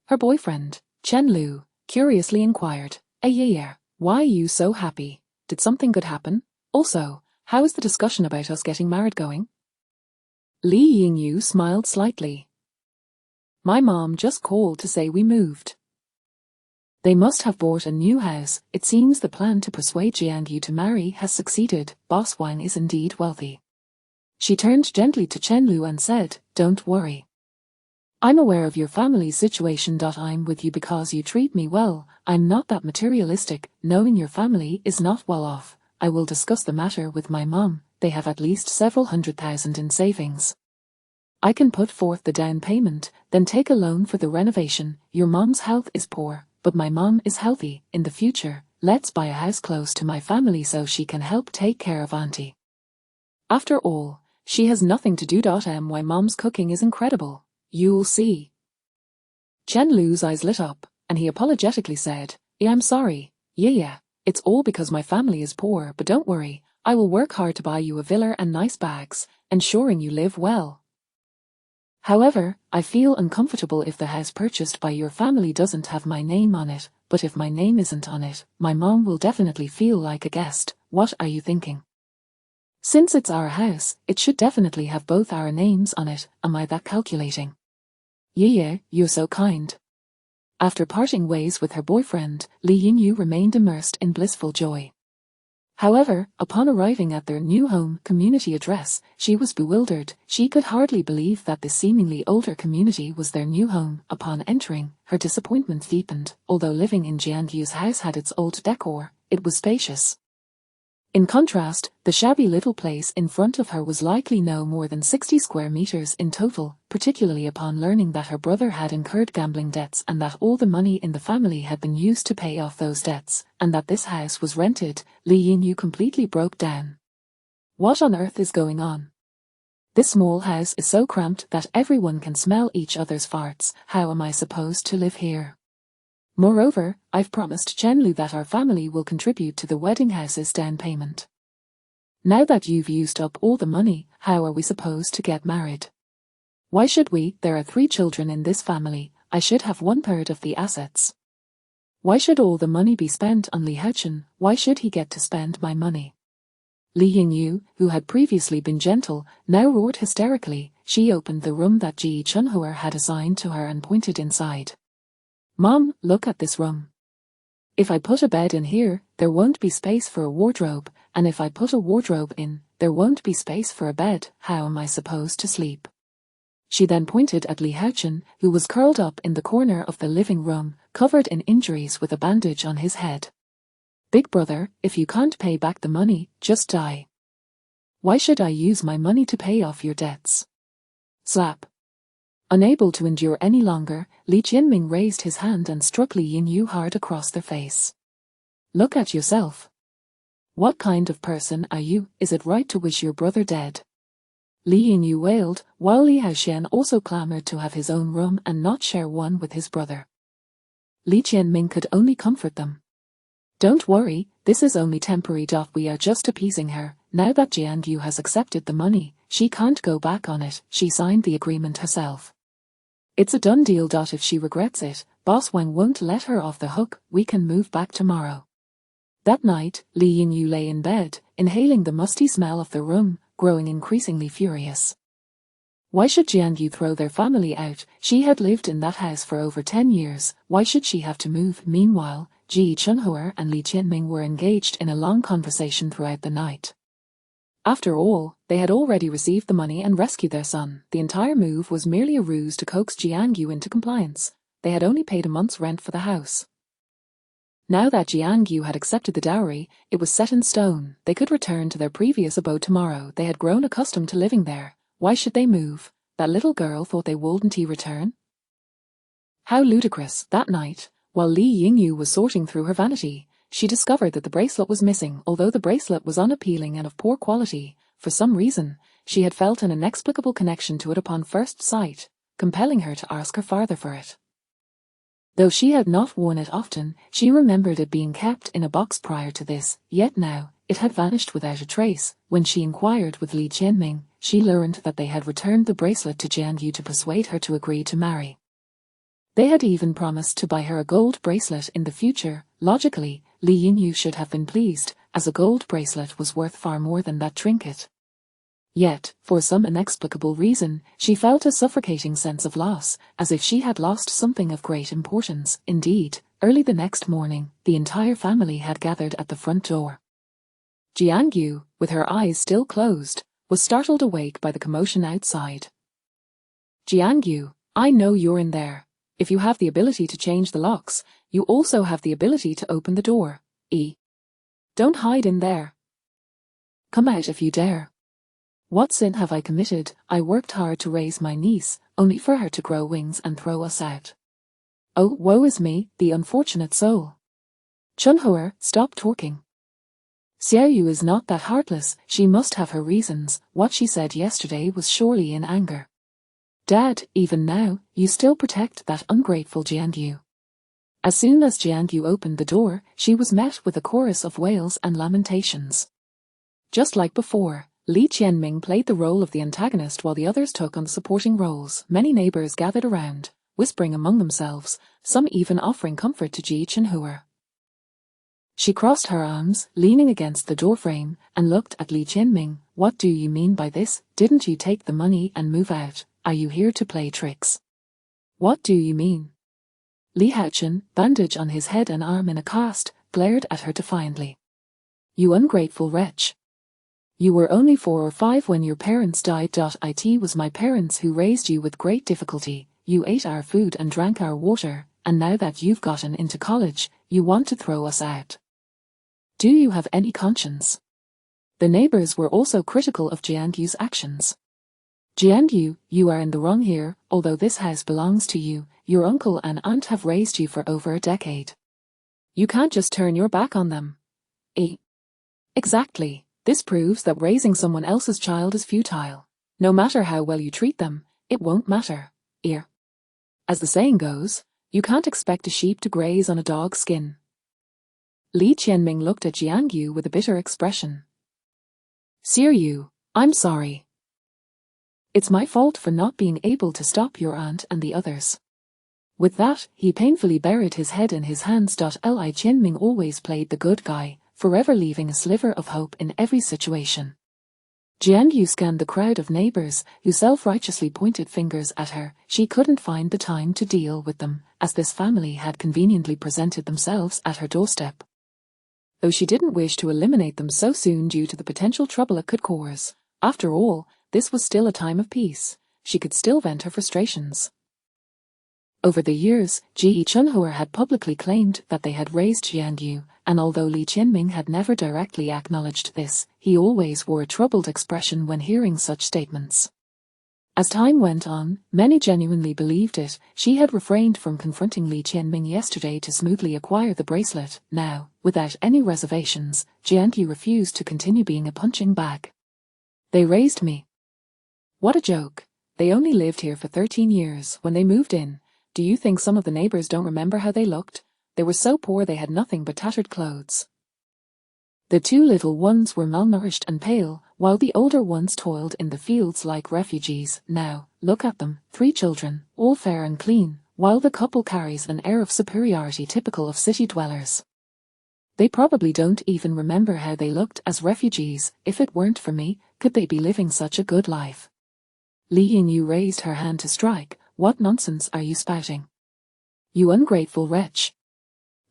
Her boyfriend, Chen Lu, curiously inquired, yeah, why are you so happy? Did something good happen? Also, how is the discussion about us getting married going? Li Yingyu smiled slightly. My mom just called to say we moved. They must have bought a new house. It seems the plan to persuade Jian-Yu to marry has succeeded. Boss Wang is indeed wealthy. She turned gently to Chen Lu and said, don't worry. I'm aware of your family's situation. I'm with you because you treat me well. I'm not that materialistic. Knowing your family is not well off, I will discuss the matter with my mom. They have at least several 100,000 in savings. I can put forth the down payment, then take a loan for the renovation. Your mom's health is poor, but my mom is healthy. In the future, let's buy a house close to my family so she can help take care of auntie. After all, she has nothing to do. My mom's cooking is incredible. You'll see. Chen Lu's eyes lit up, and he apologetically said, I'm sorry. Yeah, it's all because my family is poor, but don't worry, I will work hard to buy you a villa and nice bags, ensuring you live well. However, I feel uncomfortable if the house purchased by your family doesn't have my name on it, but if my name isn't on it, my mom will definitely feel like a guest. What are you thinking? Since it's our house, it should definitely have both our names on it. Am I that calculating? Yeah, you're so kind. After parting ways with her boyfriend, Li Yingyu remained immersed in blissful joy. However, upon arriving at their new home community address, she was bewildered. She could hardly believe that this seemingly older community was their new home. Upon entering, her disappointment deepened. Although living in Jian-Yu's house had its old decor, it was spacious. In contrast, the shabby little place in front of her was likely no more than 60 square meters in total, particularly upon learning that her brother had incurred gambling debts and that all the money in the family had been used to pay off those debts, and that this house was rented. Li Yingyu completely broke down. What on earth is going on? This small house is so cramped that everyone can smell each other's farts. How am I supposed to live here? Moreover, I've promised Chen Lu that our family will contribute to the wedding house's down payment. Now that you've used up all the money, how are we supposed to get married? Why should we? There are 3 children in this family. I should have 1/3 of the assets. Why should all the money be spent on Li Haochen? Why should he get to spend my money? Li Yingyu, who had previously been gentle, now roared hysterically. She opened the room that Ji Chunhua had assigned to her and pointed inside. Mom, look at this room. If I put a bed in here, there won't be space for a wardrobe, and if I put a wardrobe in, there won't be space for a bed. How am I supposed to sleep? She then pointed at Li Haochen, who was curled up in the corner of the living room, covered in injuries with a bandage on his head. Big brother, if you can't pay back the money, just die. Why should I use my money to pay off your debts? Slap. Unable to endure any longer, Li Jinming raised his hand and struck Li Yingyu hard across the face. Look at yourself. What kind of person are you? Is it right to wish your brother dead? Li Yingyu wailed, while Li Haoxian also clamored to have his own room and not share one with his brother. Li Jinming could only comfort them. Don't worry, this is only temporary. We are just appeasing her. Now that Jiangyu has accepted the money, she can't go back on it. She signed the agreement herself. It's a done deal. If she regrets it, Boss Wang won't let her off the hook. We can move back tomorrow. That night, Li Yingyu lay in bed, inhaling the musty smell of the room, growing increasingly furious. Why should Jiangyu throw their family out? She had lived in that house for over 10 years. Why should she have to move? Meanwhile, Ji Chunhua and Li Qianming were engaged in a long conversation throughout the night. After all, they had already received the money and rescued their son. The entire move was merely a ruse to coax Jiangyu into compliance. They had only paid a month's rent for the house. Now that Jiangyu had accepted the dowry, it was set in stone. They could return to their previous abode tomorrow. They had grown accustomed to living there. Why should they move? That little girl thought they wouldn't return? How ludicrous. That night, while Li Yingyu was sorting through her vanity, she discovered that the bracelet was missing. Although the bracelet was unappealing and of poor quality, for some reason, she had felt an inexplicable connection to it upon first sight, compelling her to ask her father for it. Though she had not worn it often, she remembered it being kept in a box prior to this, yet now, it had vanished without a trace. When she inquired with Li Qianming, she learned that they had returned the bracelet to Jiangyu to persuade her to agree to marry. They had even promised to buy her a gold bracelet in the future. Logically, Li Yingyu should have been pleased, as a gold bracelet was worth far more than that trinket. Yet, for some inexplicable reason, she felt a suffocating sense of loss, as if she had lost something of great importance. Indeed, early the next morning, the entire family had gathered at the front door. Jiangyu, with her eyes still closed, was startled awake by the commotion outside. Jiangyu, I know you're in there. If you have the ability to change the locks, you also have the ability to open the door. Don't hide in there. Come out if you dare. What sin have I committed? I worked hard to raise my niece, only for her to grow wings and throw us out. Oh, woe is me, the unfortunate soul. Chunhua, stop talking. Xiaoyu is not that heartless. She must have her reasons. What she said yesterday was surely in anger. Dad, even now, you still protect that ungrateful Jiangyu. As soon as Jiangyu opened the door, she was met with a chorus of wails and lamentations. Just like before, Li Qianming played the role of the antagonist while the others took on the supporting roles. Many neighbors gathered around, whispering among themselves, some even offering comfort to Ji Chunhua. She crossed her arms, leaning against the doorframe, and looked at Li Qianming. What do you mean by this? Didn't you take the money and move out? Are you here to play tricks? What do you mean? Li Haochen, bandage on his head and arm in a cast, glared at her defiantly. You ungrateful wretch. You were only 4 or 5 when your parents died. It was my parents who raised you with great difficulty. You ate our food and drank our water, and now that you've gotten into college, you want to throw us out. Do you have any conscience? The neighbors were also critical of Jiangyu's actions. Jiangyu, you are in the wrong here. Although this house belongs to you, your uncle and aunt have raised you for over a decade. You can't just turn your back on them. Exactly. This proves that raising someone else's child is futile. No matter how well you treat them, it won't matter. As the saying goes, you can't expect a sheep to graze on a dog's skin. Li Qianming looked at Jiangyu with a bitter expression. Xiaoyu, I'm sorry. It's my fault for not being able to stop your aunt and the others. With that, he painfully buried his head in his hands. Li Qianming always played the good guy, forever leaving a sliver of hope in every situation. Jiangyu scanned the crowd of neighbors who self-righteously pointed fingers at her. She couldn't find the time to deal with them, as this family had conveniently presented themselves at her doorstep. Though she didn't wish to eliminate them so soon due to the potential trouble it could cause, after all, this was still a time of peace. She could still vent her frustrations. Over the years, Ji Chunhua had publicly claimed that they had raised Jiangyu, and although Li Qianming had never directly acknowledged this, he always wore a troubled expression when hearing such statements. As time went on, many genuinely believed it. She had refrained from confronting Li Qianming yesterday to smoothly acquire the bracelet. Now, without any reservations, Jiangyu refused to continue being a punching bag. They raised me. What a joke. They only lived here for 13 years. When they moved in, do you think some of the neighbors don't remember how they looked? They were so poor they had nothing but tattered clothes. The two little ones were malnourished and pale, while the older ones toiled in the fields like refugees. Now, look at them, 3 children, all fair and clean, while the couple carries an air of superiority typical of city dwellers. They probably don't even remember how they looked as refugees. If it weren't for me, could they be living such a good life? Li Yingyu raised her hand to strike. What nonsense are you spouting? You ungrateful wretch.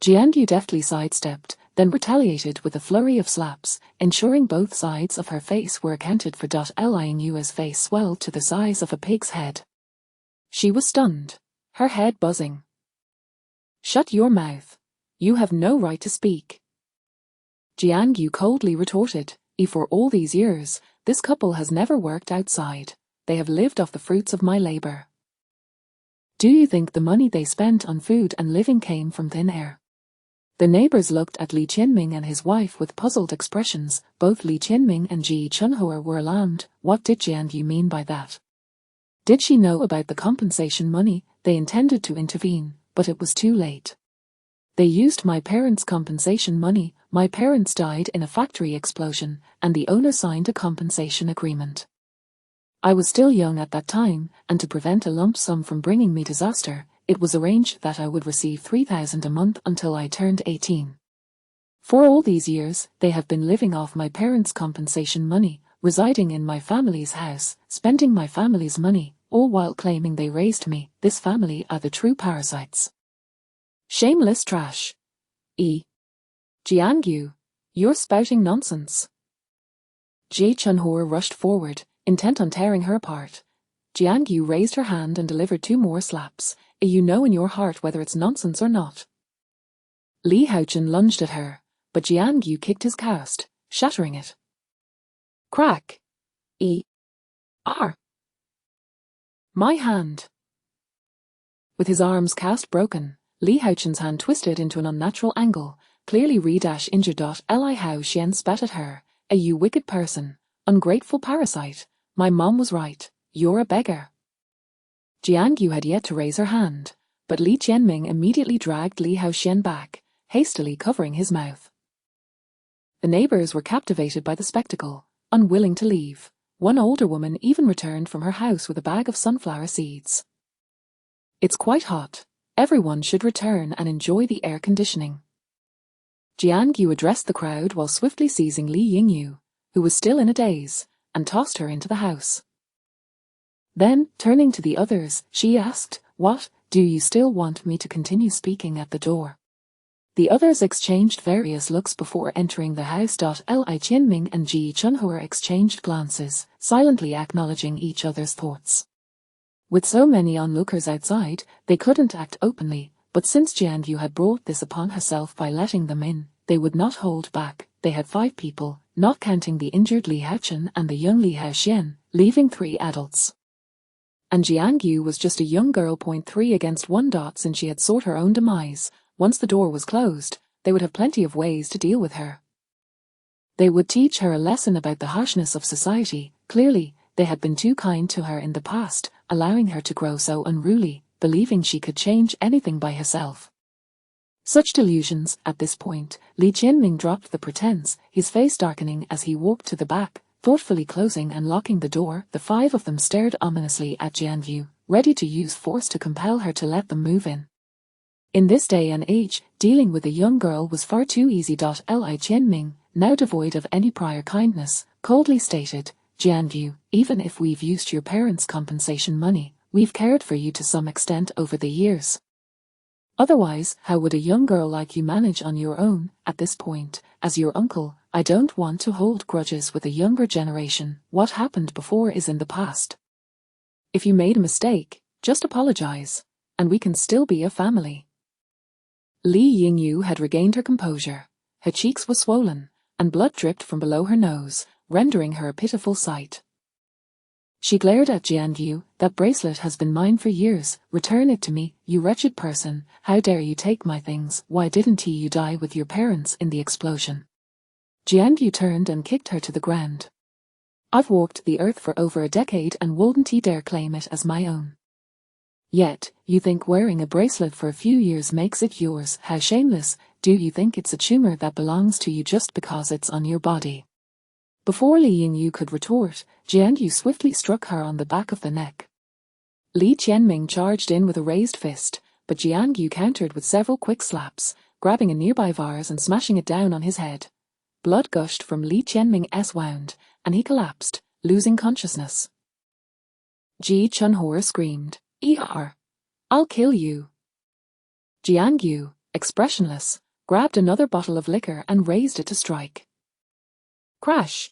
Jiangyu deftly sidestepped, then retaliated with a flurry of slaps, ensuring both sides of her face were accounted for. Li Yingyu's face swelled to the size of a pig's head. She was stunned, her head buzzing. Shut your mouth. You have no right to speak. Jiangyu coldly retorted, For all these years, this couple has never worked outside. They have lived off the fruits of my labor. Do you think the money they spent on food and living came from thin air? The neighbors looked at Li Qianming and his wife with puzzled expressions. Both Li Qianming and Ji Chunhua were alarmed. What did Jiangyu mean by that? Did she know about the compensation money? They intended to intervene, but it was too late. They used my parents' compensation money. My parents died in a factory explosion, and the owner signed a compensation agreement. I was still young at that time, and to prevent a lump sum from bringing me disaster, it was arranged that I would receive 3,000 a month until I turned 18. For all these years, they have been living off my parents' compensation money, residing in my family's house, spending my family's money, all while claiming they raised me. This family are the true parasites. Shameless trash. Jiangyu, you're spouting nonsense. Ji Chunhua rushed forward, intent on tearing her apart. Jiangyu raised her hand and delivered 2 more slaps. You know in your heart whether it's nonsense or not. Li Haochen lunged at her, but Jiangyu kicked his cast, shattering it. Crack. My hand. With his arms cast broken, Li Haochen's hand twisted into an unnatural angle, clearly re-injured. Li Haochen spat at her. You wicked person, ungrateful parasite, my mom was right, you're a beggar. Jiangyu had yet to raise her hand, but Li Qianming immediately dragged Li Haochen back, hastily covering his mouth. The neighbors were captivated by the spectacle, unwilling to leave. One older woman even returned from her house with a bag of sunflower seeds. It's quite hot. Everyone should return and enjoy the air conditioning. Jiangyu addressed the crowd while swiftly seizing Li Yingyu, who was still in a daze, and tossed her into the house. Then, turning to the others, she asked, What, do you still want me to continue speaking at the door? The others exchanged various looks before entering the house. Li Qianming and Ji Chunhua exchanged glances, silently acknowledging each other's thoughts. With so many onlookers outside, they couldn't act openly, but since Jiangyu had brought this upon herself by letting them in, they would not hold back. They had 5 people, not counting the injured Li Haochen and the young Li Haoxian, leaving 3 adults. And Jiangyu was just a young girl. 3 against 1. Since she had sought her own demise, once the door was closed, they would have plenty of ways to deal with her. They would teach her a lesson about the harshness of society. Clearly, they had been too kind to her in the past, allowing her to grow so unruly, believing she could change anything by herself. Such delusions. At this point, Li Qianming dropped the pretense, his face darkening as he walked to the back, thoughtfully closing and locking the door. The 5 of them stared ominously at Jiangyu, ready to use force to compel her to let them move in. In this day and age, dealing with a young girl was far too easy. Li Qianming, now devoid of any prior kindness, coldly stated, Jiangyu, even if we've used your parents' compensation money, we've cared for you to some extent over the years. Otherwise, how would a young girl like you manage on your own? At this point, as your uncle, I don't want to hold grudges with a younger generation. What happened before is in the past. If you made a mistake, just apologize, and we can still be a family. Li Yingyu had regained her composure. Her cheeks were swollen, and blood dripped from below her nose, rendering her a pitiful sight. She glared at Jiangyu. That bracelet has been mine for years. Return it to me, you wretched person. How dare you take my things? Why didn't you die with your parents in the explosion? Jiangyu turned and kicked her to the ground. I've walked the earth for over a decade and wouldn't dare claim it as my own. Yet, you think wearing a bracelet for a few years makes it yours. How shameless. Do you think it's a tumor that belongs to you just because it's on your body? Before Li Yingyu could retort, Jiangyu swiftly struck her on the back of the neck. Li Qianming charged in with a raised fist, but Jiangyu countered with several quick slaps, grabbing a nearby vase and smashing it down on his head. Blood gushed from Li Qianming's wound, and he collapsed, losing consciousness. Ji Chunhua screamed, "Er! I'll kill you!" Jiangyu, expressionless, grabbed another bottle of liquor and raised it to strike. Crash!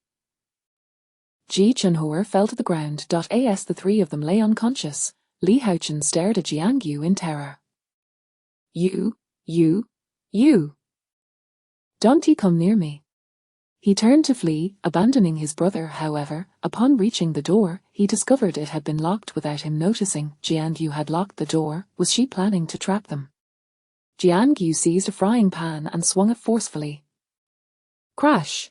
Ji Chunhua fell to the ground. As the three of them lay unconscious, Li Haochen stared at Jiangyu in terror. You! Don't you come near me. He turned to flee, abandoning his brother. However, upon reaching the door, he discovered it had been locked without him noticing. Jiangyu had locked the door. Was she planning to trap them? Jiangyu seized a frying pan and swung it forcefully. Crash!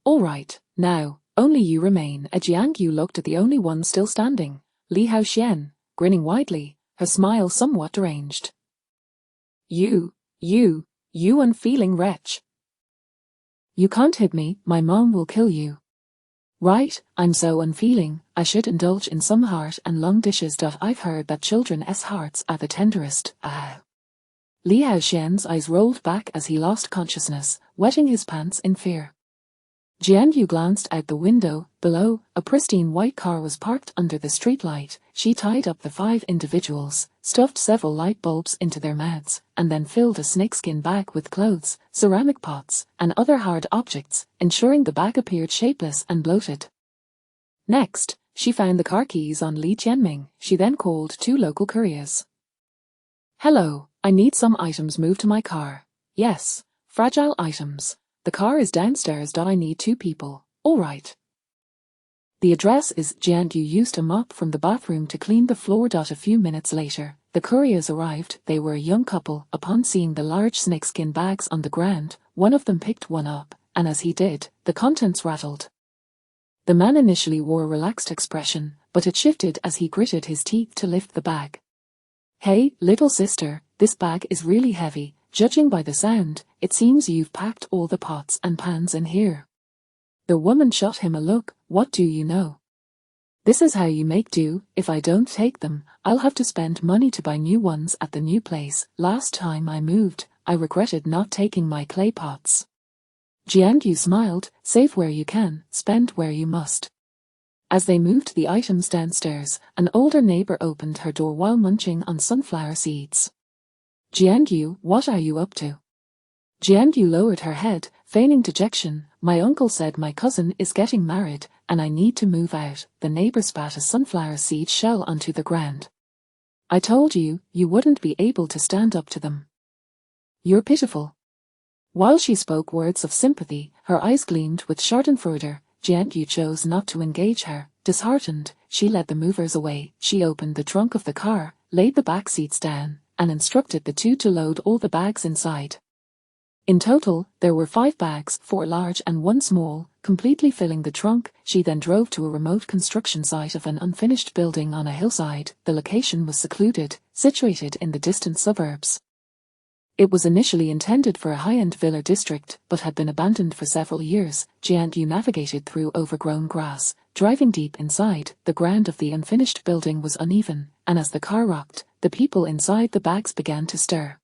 All right, now, only you remain. Jiangyu looked at the only one still standing, Li Haoxian, grinning widely, her smile somewhat deranged. You unfeeling wretch. You can't hit me, my mom will kill you. Right, I'm so unfeeling, I should indulge in some heart and lung dishes. I've heard that children's hearts are the tenderest. Li Haoxian's eyes rolled back as he lost consciousness, wetting his pants in fear. Jiangyu glanced out the window. Below, a pristine white car was parked under the streetlight. She tied up the 5 individuals, stuffed several light bulbs into their mouths, and then filled a snakeskin bag with clothes, ceramic pots, and other hard objects, ensuring the bag appeared shapeless and bloated. Next, she found the car keys on Li Qianming. She then called 2 local couriers. Hello, I need some items moved to my car. Yes, fragile items. The car is downstairs. I need 2 people. All right. The address is. Jiangyu used a mop from the bathroom to clean the floor. A few minutes later, the couriers arrived. They were a young couple. Upon seeing the large snakeskin bags on the ground, one of them picked one up, and as he did, the contents rattled. The man initially wore a relaxed expression, but it shifted as he gritted his teeth to lift the bag. Hey, little sister, this bag is really heavy. Judging by the sound, it seems you've packed all the pots and pans in here. The woman shot him a look. What do you know? This is how you make do. If I don't take them, I'll have to spend money to buy new ones at the new place. Last time I moved, I regretted not taking my clay pots. Jiangyu smiled. Save where you can, spend where you must. As they moved the items downstairs, an older neighbor opened her door while munching on sunflower seeds. Jiangyu, what are you up to? Jiangyu lowered her head, feigning dejection. My uncle said my cousin is getting married, and I need to move out. The neighbor spat a sunflower seed shell onto the ground. I told you, you wouldn't be able to stand up to them. You're pitiful. While she spoke words of sympathy, her eyes gleamed with schadenfreude. Jiangyu chose not to engage her. Disheartened, she led the movers away. She opened the trunk of the car, laid the back seats down, and instructed the 2 to load all the bags inside. In total, there were 5 bags, 4 large and 1 small, completely filling the trunk. She then drove to a remote construction site of an unfinished building on a hillside. The location was secluded, situated in the distant suburbs. It was initially intended for a high-end villa district, but had been abandoned for several years. Jiangyu navigated through overgrown grass, driving deep inside. The ground of the unfinished building was uneven, and as the car rocked, the people inside the bags began to stir.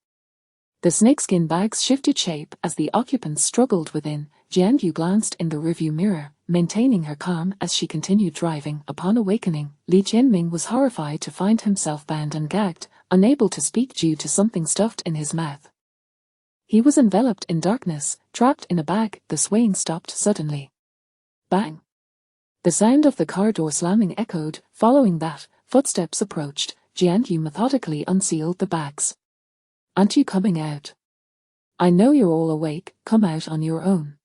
The snakeskin bags shifted shape as the occupants struggled within. Jiangyu glanced in the rearview mirror, maintaining her calm as she continued driving. Upon awakening, Li Qianming was horrified to find himself bound and gagged, unable to speak due to something stuffed in his mouth. He was enveloped in darkness, trapped in a bag. The swaying stopped suddenly. Bang! The sound of the car door slamming echoed. Following that, footsteps approached. Jiangyu methodically unsealed the bags. Aren't you coming out? I know you're all awake, come out on your own.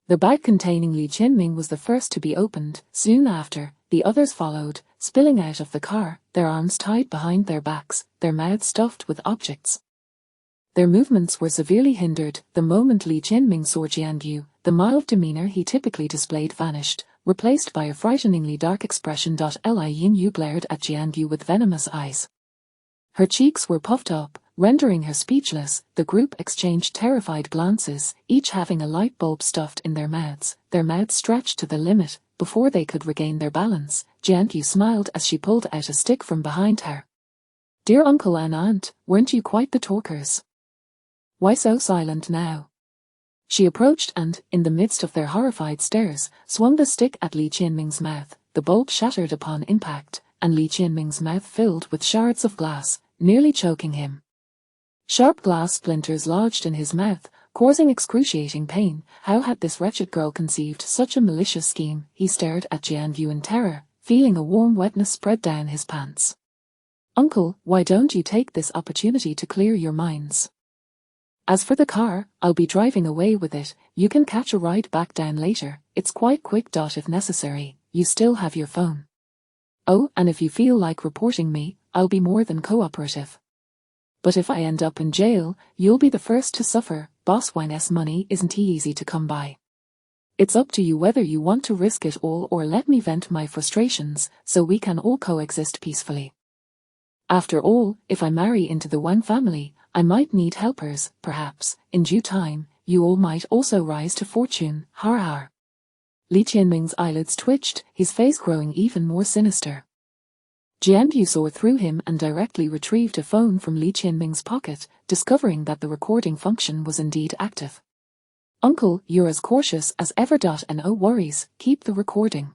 The bag containing Li Qianming was the first to be opened. Soon after, the others followed, spilling out of the car, their arms tied behind their backs, their mouths stuffed with objects. Their movements were severely hindered. The moment Li Qianming saw Jiangyu, the mild demeanor he typically displayed vanished. replaced by a frighteningly dark expression. Li Yinyu glared at Jiangyu with venomous eyes. Her cheeks were puffed up, rendering her speechless. The group exchanged terrified glances, each having a light bulb stuffed in their mouths stretched to the limit. Before they could regain their balance, Jiangyu smiled as she pulled out a stick from behind her. "Dear uncle and aunt, weren't you quite the talkers? Why so silent now?" She approached and, in the midst of their horrified stares, swung the stick at Li Qianming's mouth. The bulb shattered upon impact, and Li Qianming's mouth filled with shards of glass, nearly choking him. Sharp glass splinters lodged in his mouth, causing excruciating pain. How had this wretched girl conceived such a malicious scheme? He stared at Jiangyu in terror, feeling a warm wetness spread down his pants. "Uncle, why don't you take this opportunity to clear your minds? As for the car, I'll be driving away with it. You can catch a ride back down later. It's quite quick. If necessary, you still have your phone. Oh, and if you feel like reporting me, I'll be more than cooperative. But if I end up in jail, you'll be the first to suffer. Boss Wang's money isn't easy to come by. It's up to you whether you want to risk it all or let me vent my frustrations so we can all coexist peacefully. After all, if I marry into the Wang family, I might need helpers. Perhaps, in due time, you all might also rise to fortune. Har har." Li Qianming's eyelids twitched, his face growing even more sinister. Jiangyu saw through him and directly retrieved a phone from Li Qianming's pocket, discovering that the recording function was indeed active. "Uncle, you're as cautious as ever. No worries, keep the recording.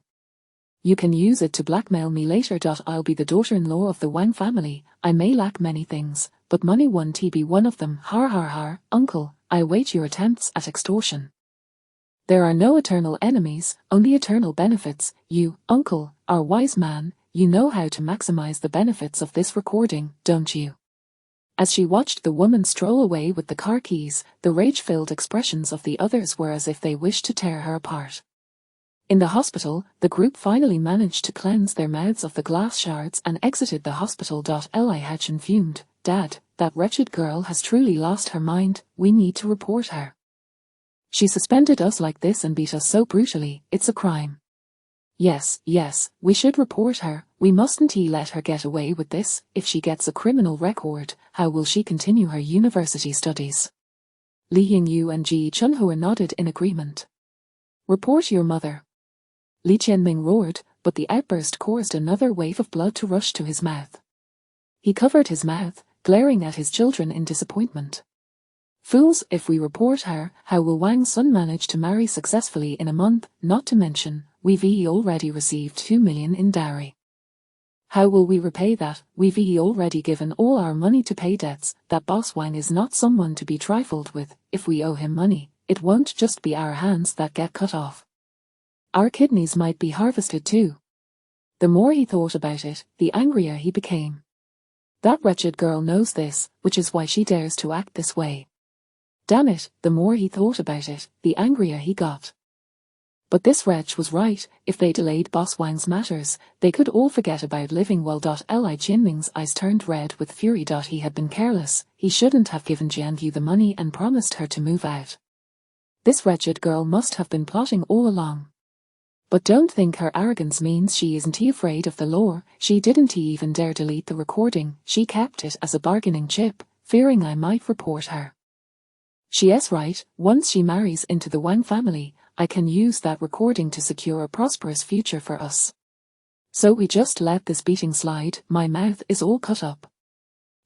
You can use it to blackmail me later. I'll be the daughter-in-law of the Wang family. I may lack many things, but money won't be one of them. Har har har. Uncle, I await your attempts at extortion. There are no eternal enemies, only eternal benefits. You, uncle, are a wise man. You know how to maximize the benefits of this recording, don't you?" As she watched the woman stroll away with the car keys, the rage-filled expressions of the others were as if they wished to tear her apart. In the hospital, the group finally managed to cleanse their mouths of the glass shards and exited the hospital. Li Hachin fumed. "Dad, that wretched girl has truly lost her mind. We need to report her. She suspended us like this and beat us so brutally. It's a crime. Yes, we should report her. We mustn't let her get away with this. If she gets a criminal record, how will she continue her university studies?" Li Yingyu and Ji Chunhua nodded in agreement. "Report your mother." Li Qianming roared, but the outburst caused another wave of blood to rush to his mouth. He covered his mouth, glaring at his children in disappointment. "Fools, if we report her, how will Wang's son manage to marry successfully in a month? Not to mention, we've already received 2 million in dowry. How will we repay that? We've already given all our money to pay debts. That boss Wang is not someone to be trifled with. If we owe him money, it won't just be our hands that get cut off. Our kidneys might be harvested too." The more he thought about it, the angrier he became. That wretched girl knows this, which is why she dares to act this way. Damn it, the more he thought about it, the angrier he got. But this wretch was right. If they delayed Boss Wang's matters, they could all forget about living well. Li Qianming's eyes turned red with fury. He had been careless. He shouldn't have given Jiangyu the money and promised her to move out. This wretched girl must have been plotting all along. But don't think her arrogance means she isn't afraid of the law. She didn't even dare delete the recording. She kept it as a bargaining chip, fearing I might report her. She's right. Once she marries into the Wang family, I can use that recording to secure a prosperous future for us. So we just let this beating slide. My mouth is all cut up."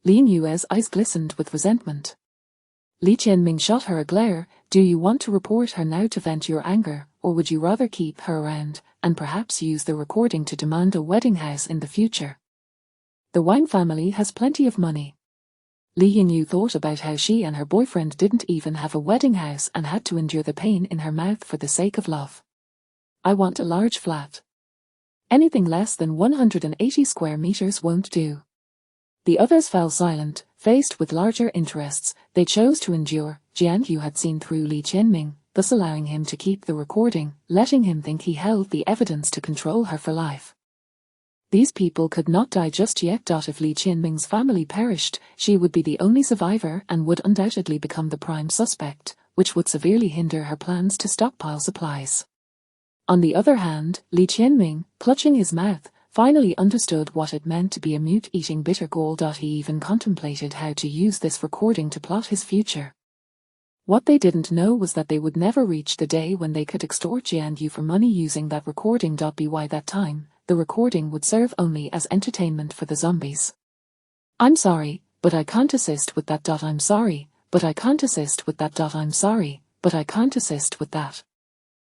Li Yue's eyes glistened with resentment. Li Qianming shot her a glare. "Do you want to report her now to vent your anger, or would you rather keep her around, and perhaps use the recording to demand a wedding house in the future? The Wang family has plenty of money." Li Yingyu thought about how she and her boyfriend didn't even have a wedding house and had to endure the pain in her mouth for the sake of love. "I want a large flat. Anything less than 180 square meters won't do." The others fell silent, faced with larger interests. They chose to endure. Jiangyu had seen through Li Qianming, thus allowing him to keep the recording, letting him think he held the evidence to control her for life. These people could not die just yet. If Li Qianming's family perished, she would be the only survivor and would undoubtedly become the prime suspect, which would severely hinder her plans to stockpile supplies. On the other hand, Li Qianming, clutching his mouth, finally understood what it meant to be a mute eating bitter gold. He even contemplated how to use this recording to plot his future. What they didn't know was that they would never reach the day when they could extort Jian Yu for money using that recording. By that time, the recording would serve only as entertainment for the zombies. I'm sorry, but I can't assist with that. I'm sorry, but I can't assist with that. I'm sorry, but I can't assist with that.